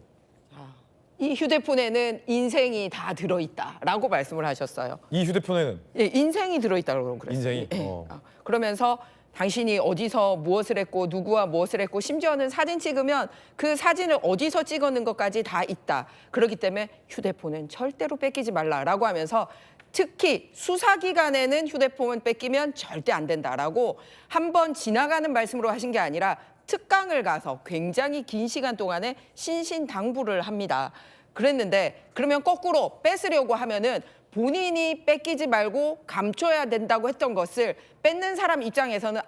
이 휴대폰에는 인생이 다 들어있다라고 말씀을 하셨어요. 이 휴대폰에는? 예, 인생이 들어있다고 그랬어요. 인생이? 예. 그러면서 당신이 어디서 무엇을 했고 누구와 무엇을 했고 심지어는 사진 찍으면 그 사진을 어디서 찍었는 것까지 다 있다. 그렇기 때문에 휴대폰은 절대로 뺏기지 말라라고 하면서 특히 수사기관에는 휴대폰 뺏기면 절대 안 된다라고 한 번 지나가는 말씀으로 하신 게 아니라 특강을 가서 굉장히 긴 시간 동안에 신신당부를 합니다. 그랬는데 그러면 거꾸로 뺏으려고 하면은 본인이 뺏기지 말고 감춰야 된다고 했던 것을 뺏는 사람 입장에서는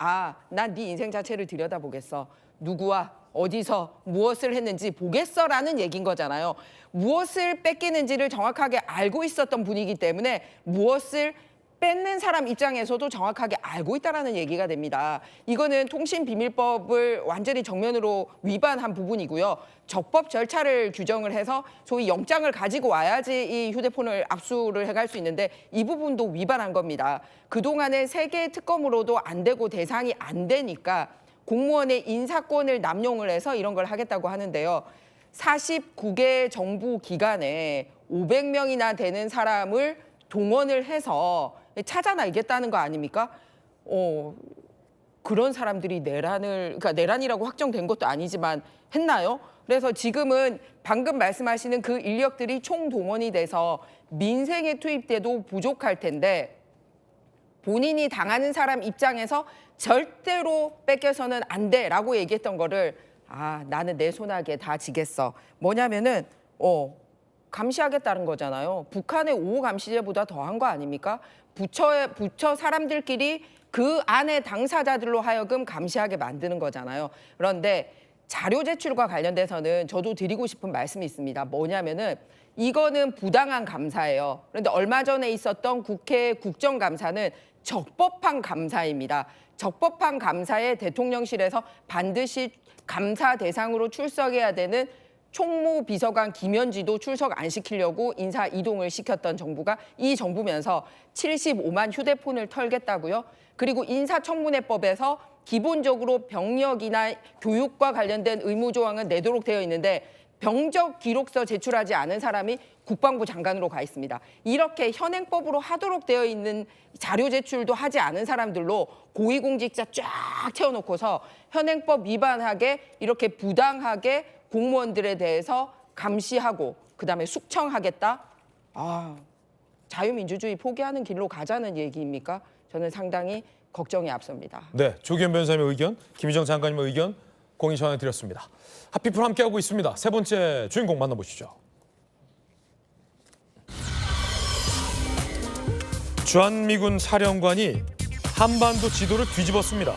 난 네 인생 자체를 들여다보겠어. 누구와 어디서 무엇을 했는지 보겠어라는 얘기인 거잖아요. 무엇을 뺏기는지를 정확하게 알고 있었던 분이기 때문에 무엇을 뺏는 사람 입장에서도 정확하게 알고 있다는 얘기가 됩니다. 이거는 통신비밀법을 완전히 정면으로 위반한 부분이고요. 적법 절차를 규정을 해서 소위 영장을 가지고 와야지 이 휴대폰을 압수를 해갈 수 있는데 이 부분도 위반한 겁니다. 그동안의 3개의 특검으로도 안 되고 대상이 안 되니까 공무원의 인사권을 남용을 해서 이런 걸 하겠다고 하는데요. 49개 정부 기관에 500명이나 되는 사람을 동원을 해서 찾아내겠다는 거 아닙니까? 그런 사람들이 그러니까 내란이라고 확정된 것도 아니지만 했나요? 그래서 지금은 방금 말씀하시는 그 인력들이 총동원이 돼서 민생에 투입돼도 부족할 텐데 본인이 당하는 사람 입장에서 절대로 뺏겨서는 안 돼라고 얘기했던 거를 나는 내 손아귀에 다 지겠어. 뭐냐면은 감시하겠다는 거잖아요. 북한의 5호 감시제보다 더한 거 아닙니까? 부처 사람들끼리 그 안에 당사자들로 하여금 감시하게 만드는 거잖아요. 그런데 자료 제출과 관련돼서는 저도 드리고 싶은 말씀이 있습니다. 뭐냐면은 이거는 부당한 감사예요. 그런데 얼마 전에 있었던 국회 국정감사는 적법한 감사입니다. 적법한 감사에 대통령실에서 반드시 감사 대상으로 출석해야 되는 총무비서관 김현지도 출석 안 시키려고 인사 이동을 시켰던 정부가 이 정부면서 75만 휴대폰을 털겠다고요. 그리고 인사청문회법에서 기본적으로 병력이나 교육과 관련된 의무 조항은 내도록 되어 있는데 병적 기록서 제출하지 않은 사람이 국방부 장관으로 가 있습니다. 이렇게 현행법으로 하도록 되어 있는 자료 제출도 하지 않은 사람들로 고위공직자 쫙 채워놓고서 현행법 위반하게 이렇게 부당하게 공무원들에 대해서 감시하고 그다음에 숙청하겠다? 자유민주주의 포기하는 길로 가자는 얘기입니까? 저는 상당히 걱정이 앞섭니다. 네, 조기현 변호사님의 의견, 김희정 장관님의 의견 공의 전해드렸습니다. 핫피플 함께하고 있습니다. 세 번째 주인공 만나보시죠. 주한미군 사령관이 한반도 지도를 뒤집었습니다.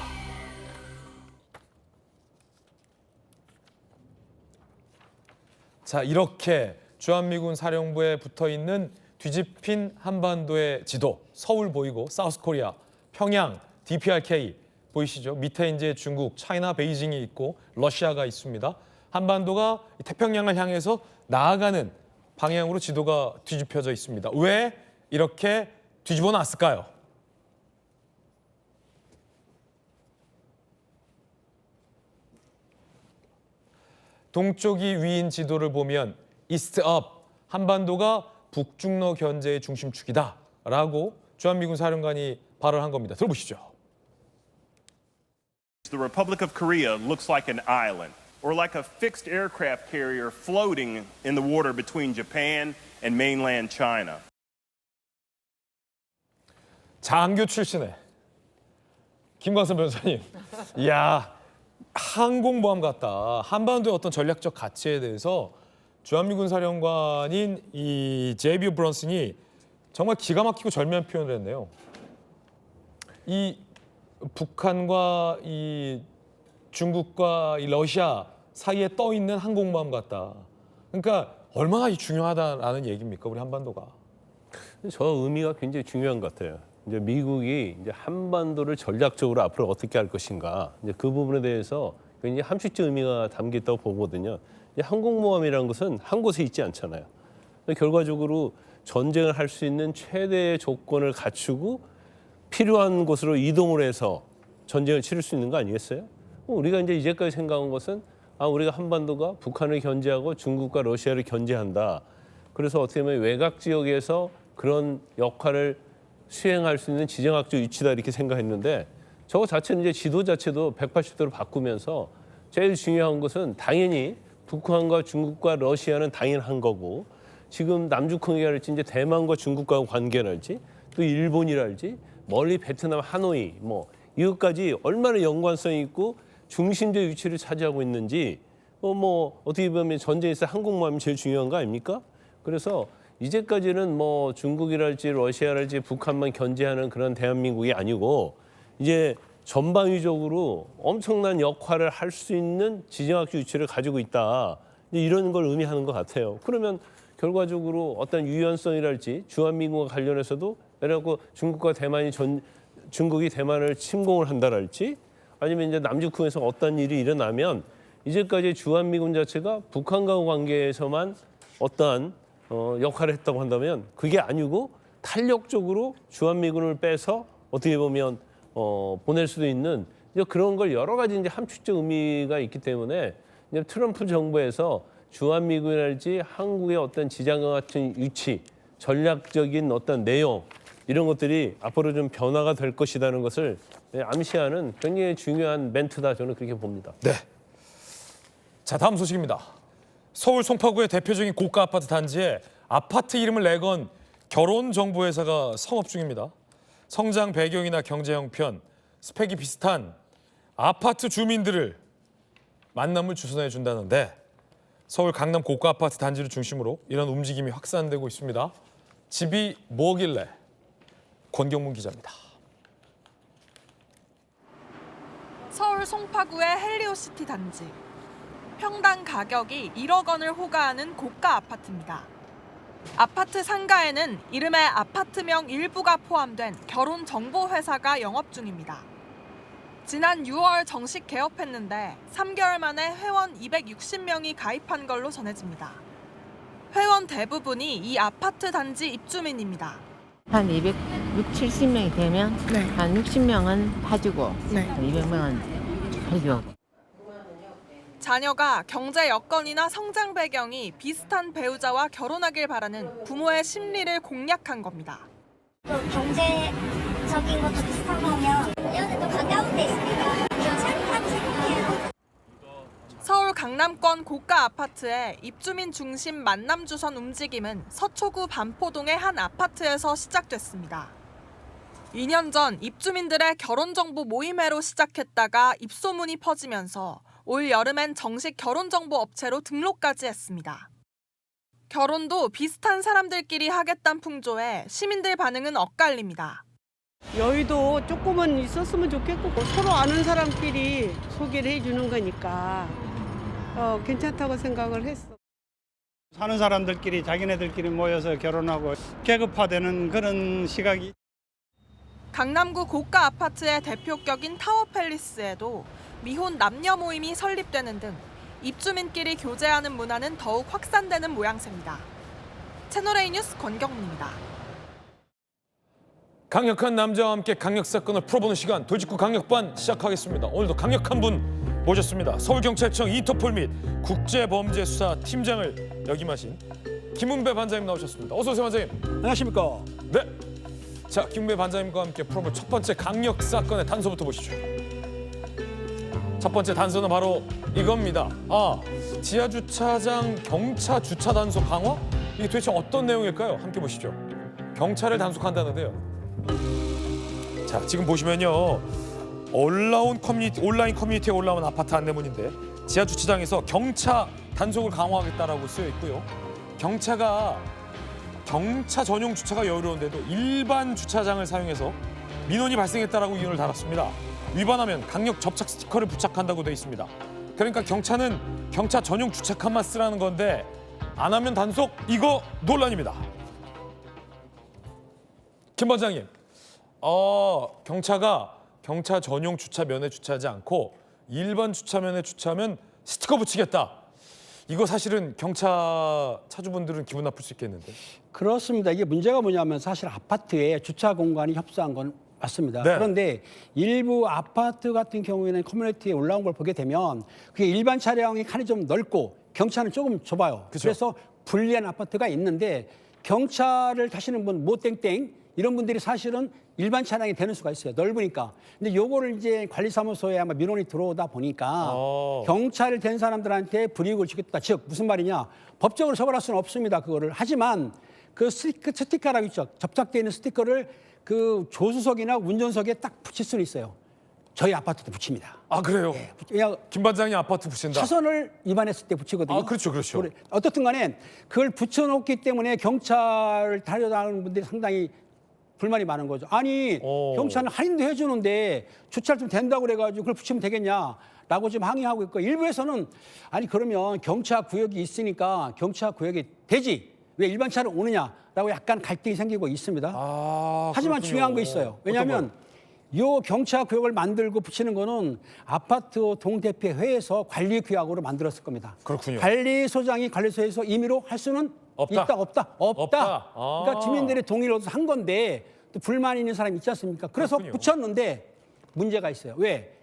자, 이렇게 주한미군 사령부에 붙어있는 뒤집힌 한반도의 지도, 서울 보이고 사우스코리아, 평양, DPRK 보이시죠? 밑에 이제 중국, 차이나, 베이징이 있고 러시아가 있습니다. 한반도가 태평양을 향해서 나아가는 방향으로 지도가 뒤집혀져 있습니다. 왜 이렇게 뒤집어 놨을까요? 동쪽이 위인 지도를 보면 이스트 업, 한반도가 북중러 견제의 중심축이다라고 주한미군 사령관이 발언한 겁니다. 들어보시죠. The Republic of Korea looks like an island or like a fixed aircraft carrier floating in the water between Japan and mainland China. 장교 출신의 김광선 변호사님. 이야, 항공모함 같다. 한반도의 어떤 전략적 가치에 대해서 주한미군 사령관인 이 제이비 브런슨이 정말 기가 막히고 절묘한 표현을 했네요. 이 북한과 이 중국과 이 러시아 사이에 떠 있는 항공모함 같다. 그러니까 얼마나 중요하다라는 얘기입니까, 우리 한반도가? 저 의미가 굉장히 중요한 것 같아요. 이제 미국이 이제 한반도를 전략적으로 앞으로 어떻게 할 것인가, 이제 그 부분에 대해서 굉장히 함축적 의미가 담겨 있다고 보거든요. 이제 항공모함이라는 것은 한 곳에 있지 않잖아요. 결과적으로 전쟁을 할 수 있는 최대의 조건을 갖추고 필요한 곳으로 이동을 해서 전쟁을 치를 수 있는 거 아니겠어요? 우리가 이제 이제까지 생각한 것은 우리가 한반도가 북한을 견제하고 중국과 러시아를 견제한다. 그래서 어떻게 보면 외곽 지역에서 그런 역할을 수행할 수 있는 지정학적 위치다 이렇게 생각했는데 저거 자체는 이제 지도 자체도 180도로 바꾸면서 제일 중요한 것은 당연히 북한과 중국과 러시아는 당연한 거고 지금 남중국해랄지 이제 대만과 중국과 관계랄지 또 일본이랄지 멀리 베트남 하노이 뭐 이것까지 얼마나 연관성이 있고 중심적 위치를 차지하고 있는지 뭐 어떻게 보면 전쟁에서 항공모함이 제일 중요한 거 아닙니까? 그래서 이제까지는 뭐 중국이랄지 러시아랄지 북한만 견제하는 그런 대한민국이 아니고 이제 전방위적으로 엄청난 역할을 할 수 있는 지정학적 위치를 가지고 있다. 이런 걸 의미하는 것 같아요. 그러면 결과적으로 어떤 유연성이랄지 주한미군과 관련해서도 예를 들어 중국과 대만이 중국이 대만을 침공을 한다랄지 아니면 이제 남중국해에서 어떤 일이 일어나면 이제까지 주한미군 자체가 북한과 관계에서만 어떠한 역할을 했다고 한다면 그게 아니고 탄력적으로 주한미군을 빼서 어떻게 보면 보낼 수도 있는 이제 그런 걸 여러 가지 이제 함축적 의미가 있기 때문에 이제 트럼프 정부에서 주한미군이랄지 한국의 어떤 지장과 같은 위치, 전략적인 어떤 내용 이런 것들이 앞으로 좀 변화가 될 것이라는 것을 암시하는 굉장히 중요한 멘트다 저는 그렇게 봅니다. 네. 자, 다음 소식입니다. 서울 송파구의 대표적인 고가 아파트 단지에 아파트 이름을 내건 결혼정보회사가 성업 중입니다. 성장 배경이나 경제 형편, 스펙이 비슷한 아파트 주민들을 만남을 주선해 준다는데 서울 강남 고가 아파트 단지를 중심으로 이런 움직임이 확산되고 있습니다. 집이 뭐길래? 권경문 기자입니다. 서울 송파구의 헬리오시티 단지. 평당 가격이 1억 원을 호가하는 고가 아파트입니다. 아파트 상가에는 이름에 아파트명 일부가 포함된 결혼정보회사가 영업 중입니다. 지난 6월 정식 개업했는데 3개월 만에 회원 260명이 가입한 걸로 전해집니다. 회원 대부분이 이 아파트 단지 입주민입니다. 한 270명이 되면 한 60명은 봐주고 200명은 해줘. 자녀가 경제 여건이나 성장 배경이 비슷한 배우자와 결혼하길 바라는 부모의 심리를 공략한 겁니다. 또 경제적인 것도 비슷한 거면 연애도 가까운 데 있으니까 괜찮다고 생각해요. 서울 강남권 고가 아파트의 입주민 중심 만남 주선 움직임은 서초구 반포동의 한 아파트에서 시작됐습니다. 2년 전 입주민들의 결혼정보 모임회로 시작했다가 입소문이 퍼지면서 올 여름엔 정식 결혼정보 업체로 등록까지 했습니다. 결혼도 비슷한 사람들끼리 하겠다는 풍조에 시민들 반응은 엇갈립니다. 여의도 조금은 있었으면 좋겠고 서로 아는 사람끼리 소개를 해주는 거니까 괜찮다고 생각을 했어. 사는 사람들끼리 자기네들끼리 모여서 결혼하고 계급화되는 그런 시각이. 강남구 고가 아파트의 대표격인 타워팰리스에도 미혼 남녀 모임이 설립되는 등 입주민끼리 교제하는 문화는 더욱 확산되는 모양새입니다. 채널A 뉴스 권경문입니다. 강력한 남자와 함께 강력 사건을 풀어보는 시간 돌직구 강력반 시작하겠습니다. 오늘도 강력한 분 모셨습니다. 서울경찰청 인터폴 및 국제범죄수사 팀장을 역임하신 김은배 반장님 나오셨습니다. 어서 오세요, 반장님. 안녕하십니까. 네. 자, 김은배 반장님과 함께 풀어볼 첫 번째 강력 사건의 단서부터 보시죠. 첫 번째 단서는 바로 이겁니다. 지하 주차장 경차 주차 단속 강화? 이게 도대체 어떤 내용일까요? 함께 보시죠. 경찰을 단속한다는데요. 자, 지금 보시면요. 온라인 커뮤니티에 올라온 아파트 안내문인데 지하 주차장에서 경차 단속을 강화하겠다라고 쓰여 있고요. 경차 전용 주차가 여유로운데도 일반 주차장을 사용해서 민원이 발생했다라고 이유를 달았습니다. 위반하면 강력 접착 스티커를 부착한다고 돼 있습니다. 그러니까 경찰은 경차 전용 주차칸만 쓰라는 건데 안 하면 단속 이거 논란입니다. 김 반장님, 경차가 경차 전용 주차면에 주차하지 않고 일반 주차면에 주차하면 스티커 붙이겠다. 이거 사실은 경차 차주분들은 기분 나쁠 수 있겠는데. 그렇습니다. 이게 문제가 뭐냐면 사실 아파트에 주차 공간이 협소한 건 맞습니다. 네. 그런데 일부 아파트 같은 경우에는 커뮤니티에 올라온 걸 보게 되면 그게 일반 차량이 칸이 좀 넓고 경차는 조금 좁아요. 그쵸. 그래서 불리한 아파트가 있는데 경차를 타시는 분 모땡땡 이런 분들이 사실은 일반 차량이 되는 수가 있어요. 넓으니까. 근데 요거를 이제 관리사무소에 아마 민원이 들어오다 보니까 경찰을 댄 사람들한테 불이익을 주겠다. 즉 무슨 말이냐. 법적으로 처벌할 수는 없습니다. 그거를. 하지만 그 스티커라고 있죠. 접착되어 있는 스티커를 그 조수석이나 운전석에 딱 붙일 수는 있어요. 저희 아파트도 붙입니다. 아 그래요? 예, 김 반장이 아파트 붙인다. 차선을 위반했을 때 붙이거든요. 아 그렇죠, 그렇죠. 어떻든 간에 그걸 붙여놓기 때문에 경찰을 다녀다니는 분들이 상당히 불만이 많은 거죠. 아니 경찰은 할인도 해주는데 주차를 좀 된다고 그래가지고 그걸 붙이면 되겠냐라고 지금 항의하고 있고 일부에서는 아니 그러면 경차 구역이 있으니까 경차 구역이 되지 왜 일반 차를 오느냐라고 약간 갈등이 생기고 있습니다. 하지만 그렇군요. 중요한 거 있어요. 왜냐하면 요 경차 구역을 만들고 붙이는 거는 아파트 동대표회에서 관리 규약으로 만들었을 겁니다. 그렇군요. 관리소장이 관리소에서 임의로 할 수는 없다. 없다. 그러니까 주민들의 동의를 얻어서 한 건데 또 불만이 있는 사람이 있지 않습니까? 그래서 그렇군요. 붙였는데 문제가 있어요. 왜?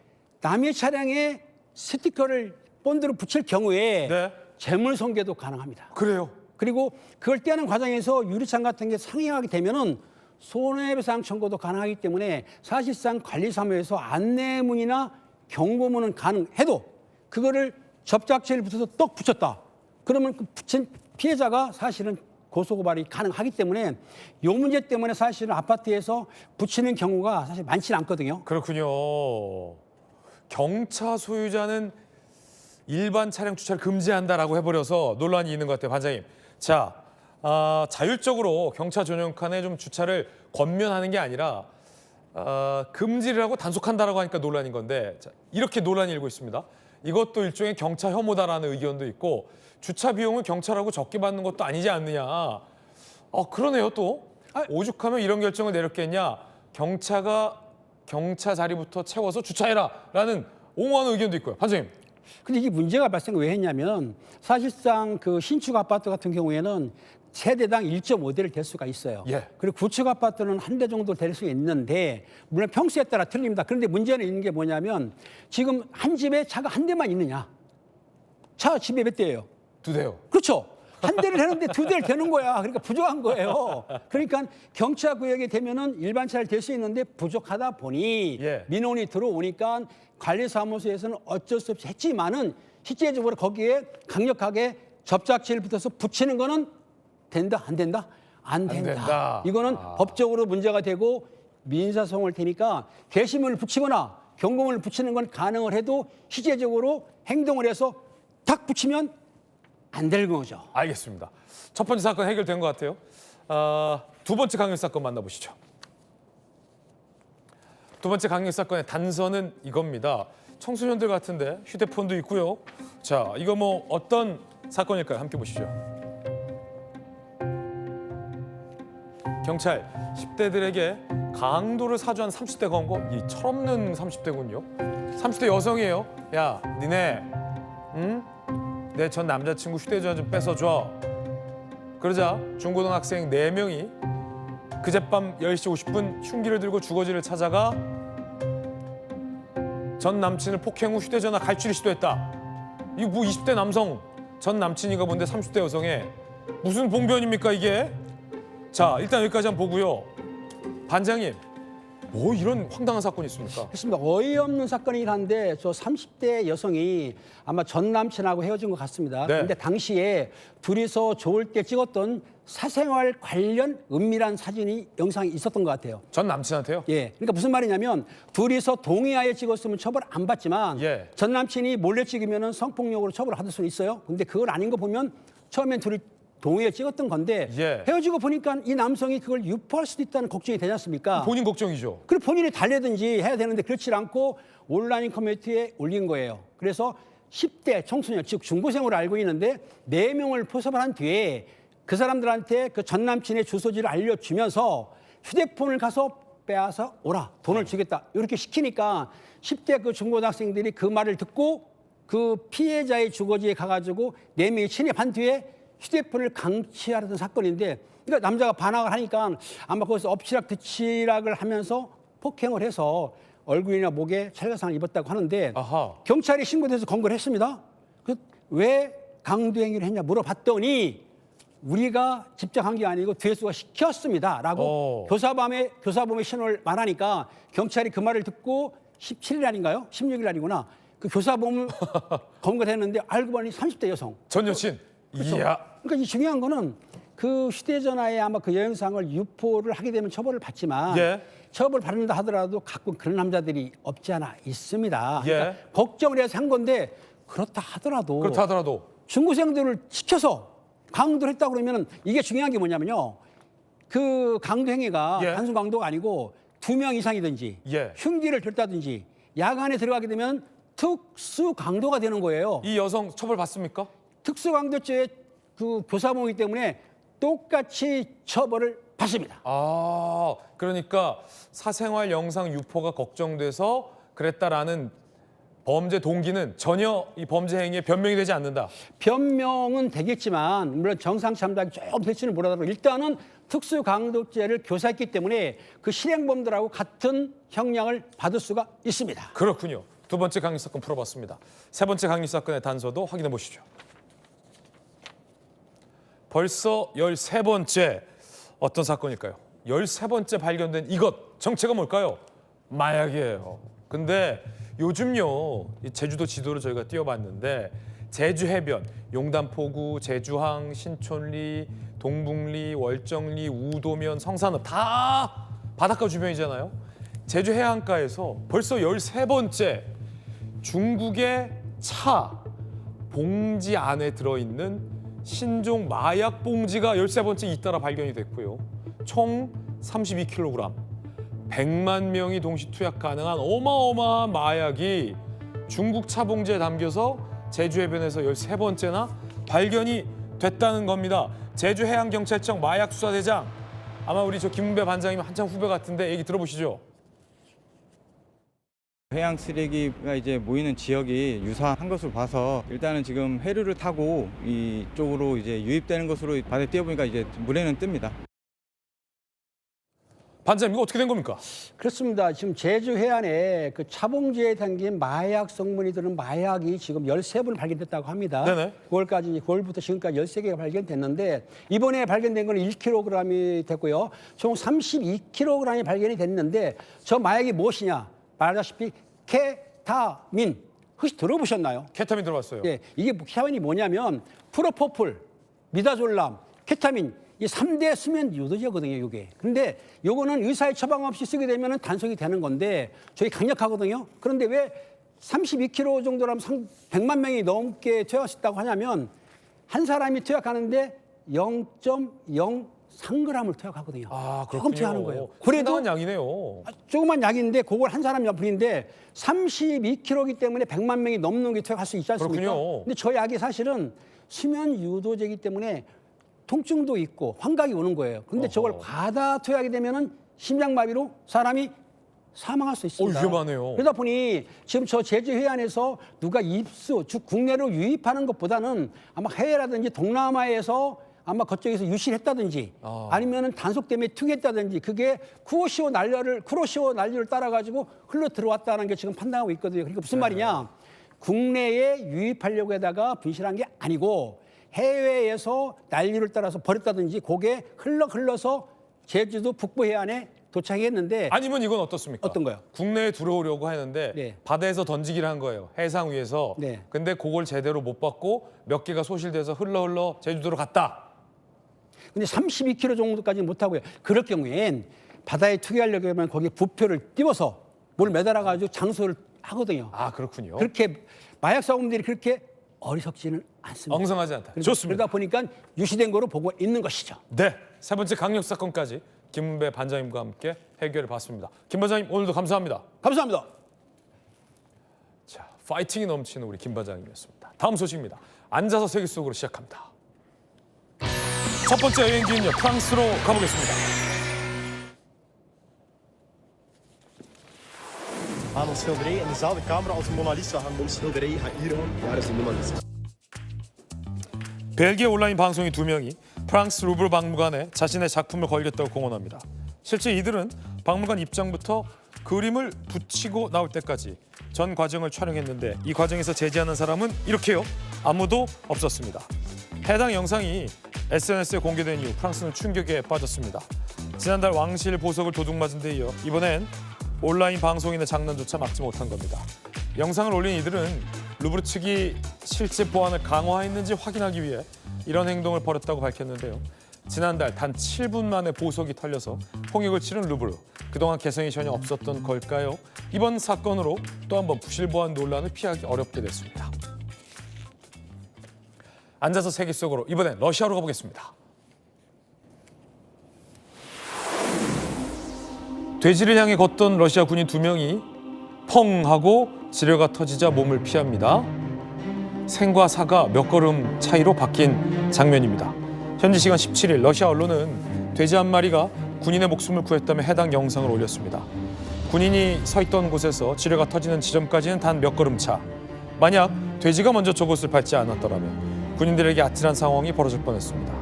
남의 차량에 스티커를 본드로 붙일 경우에 재물손괴도 가능합니다. 그래요? 그리고 그걸 떼는 과정에서 유리창 같은 게 상행하게 되면은 손해배상 청구도 가능하기 때문에 사실상 관리사무소에서 안내문이나 경고문은 가능해도 그거를 접착제를 붙여서 떡 붙였다. 그러면 그 붙인 피해자가 사실은 고소고발이 가능하기 때문에 이 문제 때문에 사실은 아파트에서 붙이는 경우가 사실 많지는 않거든요. 그렇군요. 경차 소유자는 일반 차량 주차를 금지한다라고 해버려서 논란이 있는 것 같아요, 반장님. 자, 자율적으로 경차 전용칸에 좀 주차를 권면하는 게 아니라 금지를 하고 단속한다라고 하니까 논란인 건데 자, 이렇게 논란이 일고 있습니다. 이것도 일종의 경차 혐오다라는 의견도 있고 주차 비용을 경찰하고 적게 받는 것도 아니지 않느냐. 그러네요 또. 오죽하면 이런 결정을 내렸겠냐. 경차가 경차 자리부터 채워서 주차해라라는 옹호하는 의견도 있고요. 반장님. 근데 이게 문제가 발생을 왜 했냐면 사실상 그 신축 아파트 같은 경우에는 세대당 1.5대를 댈 수가 있어요. 그리고 구축 아파트는 한 대 정도 될 수 있는데 물론 평수에 따라 틀립니다. 그런데 문제는 있는 게 뭐냐면 지금 한 집에 차가 한 대만 있느냐. 차 집에 몇 대예요? 2대요. 그렇죠. 한 대를 해는데 2대를 대는 거야. 그러니까 부족한 거예요. 그러니까 경차 구역에 되면은 일반 차를 댈 수 있는데 부족하다 보니 민원이 들어오니까 관리사무소에서는 어쩔 수 없이 했지만은 실제적으로 거기에 강력하게 접착제를 붙여서 붙이는 거는 된다, 안 된다? 안 된다. 이거는 법적으로 문제가 되고 민사소송을 테니까 게시물을 붙이거나 경고문을 붙이는 건 가능을 해도 실제적으로 행동을 해서 탁 붙이면 안 되는 거죠. 알겠습니다. 첫 번째 사건 해결된 것 같아요. 두 번째 강력 사건 만나보시죠. 두 번째 강력 사건의 단서는 이겁니다. 청소년들 같은데 휴대폰도 있고요. 자, 이거 뭐 어떤 사건일까요? 함께 보시죠. 경찰 10대들에게 강도를 사주한 30대 검거. 이 철없는 30대군요. 30대 여성이에요. 야, 니네 응? 내 전 남자친구 휴대전화 좀 뺏어줘. 그러자 중고등학생 4명이 그젯밤 10시 50분 흉기를 들고 주거지를 찾아가 전 남친을 폭행 후 휴대전화 갈취를 시도했다. 이거 뭐 20대 남성 전 남친이가 뭔데 30대 여성에 무슨 봉변입니까 이게? 자, 일단 여기까지 한번 보고요. 반장님, 뭐 이런 황당한 사건이 있습니까? 그렇습니다. 어이없는 사건이긴 한데 저 30대 여성이 아마 전 남친하고 헤어진 것 같습니다. 그런데 당시에 둘이서 좋을 때 찍었던 사생활 관련 은밀한 사진이 영상이 있었던 것 같아요. 전 남친한테요? 예. 그러니까 무슨 말이냐면 둘이서 동의하에 찍었으면 처벌 안 받지만 전 남친이 몰래 찍으면 성폭력으로 처벌을 받을 수는 있어요. 근데 그걸 아닌 거 보면 처음엔 둘이 동의에 찍었던 건데 헤어지고 보니까 이 남성이 그걸 유포할 수도 있다는 걱정이 되지 않습니까? 본인 걱정이죠. 그리고 본인이 달래든지 해야 되는데 그렇지 않고 온라인 커뮤니티에 올린 거예요. 그래서 10대 청소년, 즉 중고생으로 알고 있는데 4명을 포섭을 한 뒤에 그 사람들한테 그 전 남친의 주소지를 알려주면서 휴대폰을 가서 빼앗아 오라, 돈을 주겠다 이렇게 시키니까 10대 그 중고등학생들이 그 말을 듣고 그 피해자의 주거지에 가가지고 4명이 침입한 뒤에 휴대폰을 강취하려던 사건인데, 그러니까 남자가 반항을 하니까 아마 거기서 엎치락뒤치락을 하면서 폭행을 해서 얼굴이나 목에 찰가상을 입었다고 하는데 경찰이 신고돼서 검거를 했습니다. 왜 강도행위를 했냐 물어봤더니 우리가 집착한 게 아니고 뒤에수가 시켰습니다라고 교사범의 신원을 말하니까 경찰이 그 말을 듣고 17일 날인가요? 16일 날이구나. 그 교사범을 검거를 했는데 알고 보니 30대 여성. 전 여친. 그렇죠? 이야. 그러니까 이 중요한 거는 그 휴대전화에 아마 그 여행상을 유포를 하게 되면 처벌을 받지만 처벌 받는다 하더라도 가끔 그런 남자들이 없지 않아 있습니다. 그러니까 걱정을 해서 한 건데 그렇다 하더라도 중고생들을 시켜서 강도를 했다 그러면 이게 중요한 게 뭐냐면요. 그 강도 행위가 단순 강도가 아니고 2명 이상이든지 흉기를 들다든지 야간에 들어가게 되면 특수 강도가 되는 거예요. 이 여성 처벌 받습니까? 특수 강도죄의 그 교사범이기 때문에 똑같이 처벌을 받습니다. 아, 그러니까 사생활 영상 유포가 걱정돼서 그랬다라는 범죄 동기는 전혀 이 범죄 행위에 변명이 되지 않는다. 변명은 되겠지만 물론 정상 참작이 조금 될지는 몰라도 일단은 특수 강도죄를 교사했기 때문에 그 실행범들하고 같은 형량을 받을 수가 있습니다. 그렇군요. 두 번째 강력 사건 풀어봤습니다. 세 번째 강력 사건의 단서도 확인해 보시죠. 벌써 13번째 어떤 사건일까요? 13번째 발견된 이것, 정체가 뭘까요? 마약이에요. 근데 요즘요, 제주도 지도를 저희가 띄워봤는데 제주 해변, 용담포구, 제주항, 신촌리, 동북리, 월정리, 우도면, 성산읍 다 바닷가 주변이잖아요. 제주 해안가에서 벌써 13번째 중국의 차 봉지 안에 들어있는 신종 마약 봉지가 13번째 잇따라 발견이 됐고요. 총 32kg, 100만 명이 동시 투약 가능한 어마어마한 마약이 중국 차 봉지에 담겨서 제주 해변에서 13번째나 발견이 됐다는 겁니다. 제주해양경찰청 마약수사대장, 아마 우리 저 김은배 반장님 한참 후배 같은데 얘기 들어보시죠. 해양 쓰레기가 이제 모이는 지역이 유사한 것으로 봐서 일단은 지금 해류를 타고 이쪽으로 이제 유입되는 것으로 바다에 뛰어보니까 이제 물에는 뜹니다. 반장님, 이거 어떻게 된 겁니까? 그렇습니다. 지금 제주 해안에 그 차봉지에 담긴 마약 성분이 들은 마약이 지금 13번 발견됐다고 합니다. 네네. 9월부터 지금까지 13개가 발견됐는데 이번에 발견된 건 1kg이 됐고요. 총 32kg이 발견이 됐는데 저 마약이 무엇이냐? 말하다시피 케타민. 혹시 들어보셨나요? 케타민 들어봤어요. 예, 이게 케타민이 뭐냐면 프로포폴, 미다졸람, 케타민 이 3대 수면 유도제거든요, 이게. 근데 요거는 의사의 처방 없이 쓰게 되면 단속이 되는 건데 저희 강력하거든요. 그런데 왜 32kg 정도라면 100만 명이 넘게 투약했다고 하냐면 한 사람이 투약하는데 0.03g을 투약하거든요. 아, 그렇군요. 조금 투약하는 거예요. 상당한 양이네요. 조그만 약인데 그걸 한 사람 옆인데 32kg이기 때문에 100만 명이 넘는 게 투약할 수 있지 않습니까? 그렇군요. 근데 저 약이 사실은 수면 유도제이기 때문에 통증도 있고 환각이 오는 거예요. 그런데 저걸 과다 투약이 되면은 심장마비로 사람이 사망할 수 있습니다. 위험하네요. 그러다 보니 지금 저 제주 해안에서 누가 입수, 즉 국내로 유입하는 것보다는 아마 해외라든지 동남아에서 아마 그쪽에서 유실을 했다든지 아니면은 단속 때문에 투기했다든지 그게 쿠로시오 난류를 따라가지고 흘러 들어왔다는 게 지금 판단하고 있거든요. 그러니까 무슨 말이냐? 국내에 유입하려고 하다가 분실한 게 아니고 해외에서 난류를 따라서 버렸다든지 그게 흘러서 제주도 북부 해안에 도착했는데 아니면 이건 어떻습니까? 어떤 거요? 국내에 들어오려고 하는데 바다에서 던지기를 한 거예요. 해상 위에서. 근데 그걸 제대로 못 받고 몇 개가 소실돼서 흘러 제주도로 갔다. 근데 32km 정도까지는 못하고요. 그럴 경우엔 바다에 투기하려고 하면 거기에 부표를 띄워서 뭘 매달아가지고 장소를 하거든요. 아, 그렇군요. 그렇게 마약 사범들이 그렇게 어리석지는 않습니다. 엉성하지 않다. 좋습니다. 그러다 보니까 유시된 거로 보고 있는 것이죠. 네, 세 번째 강력 사건까지 김은배 반장님과 함께 해결해 봤습니다. 김 반장님, 오늘도 감사합니다. 감사합니다. 자, 파이팅이 넘치는 우리 김 반장님이었습니다. 다음 소식입니다. 앉아서 세계 속으로 시작합니다. 첫 번째 여행지는요, 프랑스로 가보겠습니다. aan een schilderij in dezelfde kamer als de Mona Lisa hangt. Een schilderij gaat hier hangen. Daar is de Mona Lisa. 벨기에 온라인 방송인 2명이 프랑스 루브르 박물관에 자신의 작품을 걸겠다고 공언합니다. 실제 이들은 박물관 입장부터 그림을 붙이고 나올 때까지 전 과정을 촬영했는데 이 과정에서 제지하는 사람은 이렇게요. 아무도 없었습니다. 해당 영상이 SNS에 공개된 이후 프랑스는 충격에 빠졌습니다. 지난달 왕실 보석을 도둑맞은 데 이어 이번엔 온라인 방송인의 장난조차 막지 못한 겁니다. 영상을 올린 이들은 루브르 측이 실제 보안을 강화했는지 확인하기 위해 이런 행동을 벌였다고 밝혔는데요. 지난달 단 7분 만에 보석이 털려서 홍역을 치른 루브르. 그동안 개성이 전혀 없었던 걸까요? 이번 사건으로 또 한 번 부실 보안 논란을 피하기 어렵게 됐습니다. 앉아서 세계 속으로 이번엔 러시아로 가보겠습니다. 돼지를 향해 걷던 러시아 군인 2명이 펑 하고 지뢰가 터지자 몸을 피합니다. 생과 사가 몇 걸음 차이로 바뀐 장면입니다. 현지 시간 17일 러시아 언론은 돼지 한 마리가 군인의 목숨을 구했다며 해당 영상을 올렸습니다. 군인이 서 있던 곳에서 지뢰가 터지는 지점까지는 단 몇 걸음 차. 만약 돼지가 먼저 저곳을 밟지 않았더라면 군인들에게 아찔한 상황이 벌어질 뻔했습니다.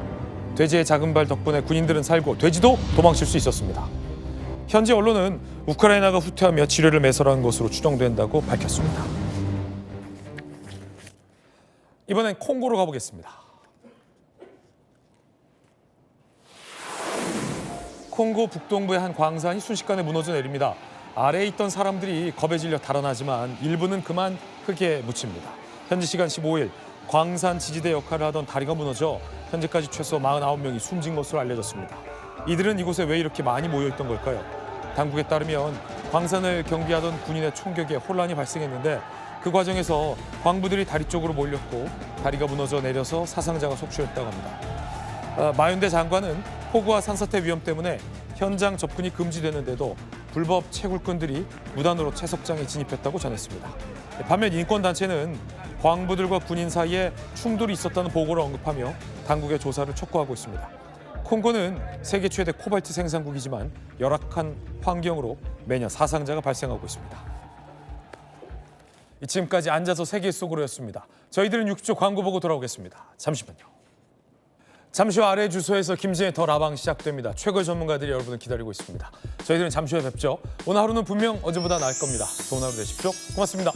돼지의 작은 발 덕분에 군인들은 살고 돼지도 도망칠 수 있었습니다. 현지 언론은 우크라이나가 후퇴하며 지뢰를 매설한 것으로 추정된다고 밝혔습니다. 이번엔 콩고로 가보겠습니다. 콩고 북동부의 한 광산이 순식간에 무너져 내립니다. 아래에 있던 사람들이 겁에 질려 달아나지만 일부는 그만 흙에 묻힙니다. 현지 시간 15일 광산 지지대 역할을 하던 다리가 무너져 현재까지 최소 49명이 숨진 것으로 알려졌습니다. 이들은 이곳에 왜 이렇게 많이 모여있던 걸까요? 당국에 따르면 광산을 경비하던 군인의 총격에 혼란이 발생했는데 그 과정에서 광부들이 다리 쪽으로 몰렸고 다리가 무너져 내려서 사상자가 속출했다고 합니다. 마윤대 장관은 폭우와 산사태 위험 때문에 현장 접근이 금지되는데도 불법 채굴꾼들이 무단으로 채석장에 진입했다고 전했습니다. 반면 인권단체는 광부들과 군인 사이에 충돌이 있었다는 보고를 언급하며 당국의 조사를 촉구하고 있습니다. 콩고는 세계 최대 코발트 생산국이지만 열악한 환경으로 매년 사상자가 발생하고 있습니다. 지금까지 앉아서 세계 속으로였습니다. 저희들은 60초 광고 보고 돌아오겠습니다. 잠시만요. 잠시 후 아래 주소에서 김진의 더 라방 시작됩니다. 최고의 전문가들이 여러분을 기다리고 있습니다. 저희들은 잠시 후에 뵙죠. 오늘 하루는 분명 어제보다 나을 겁니다. 좋은 하루 되십시오. 고맙습니다.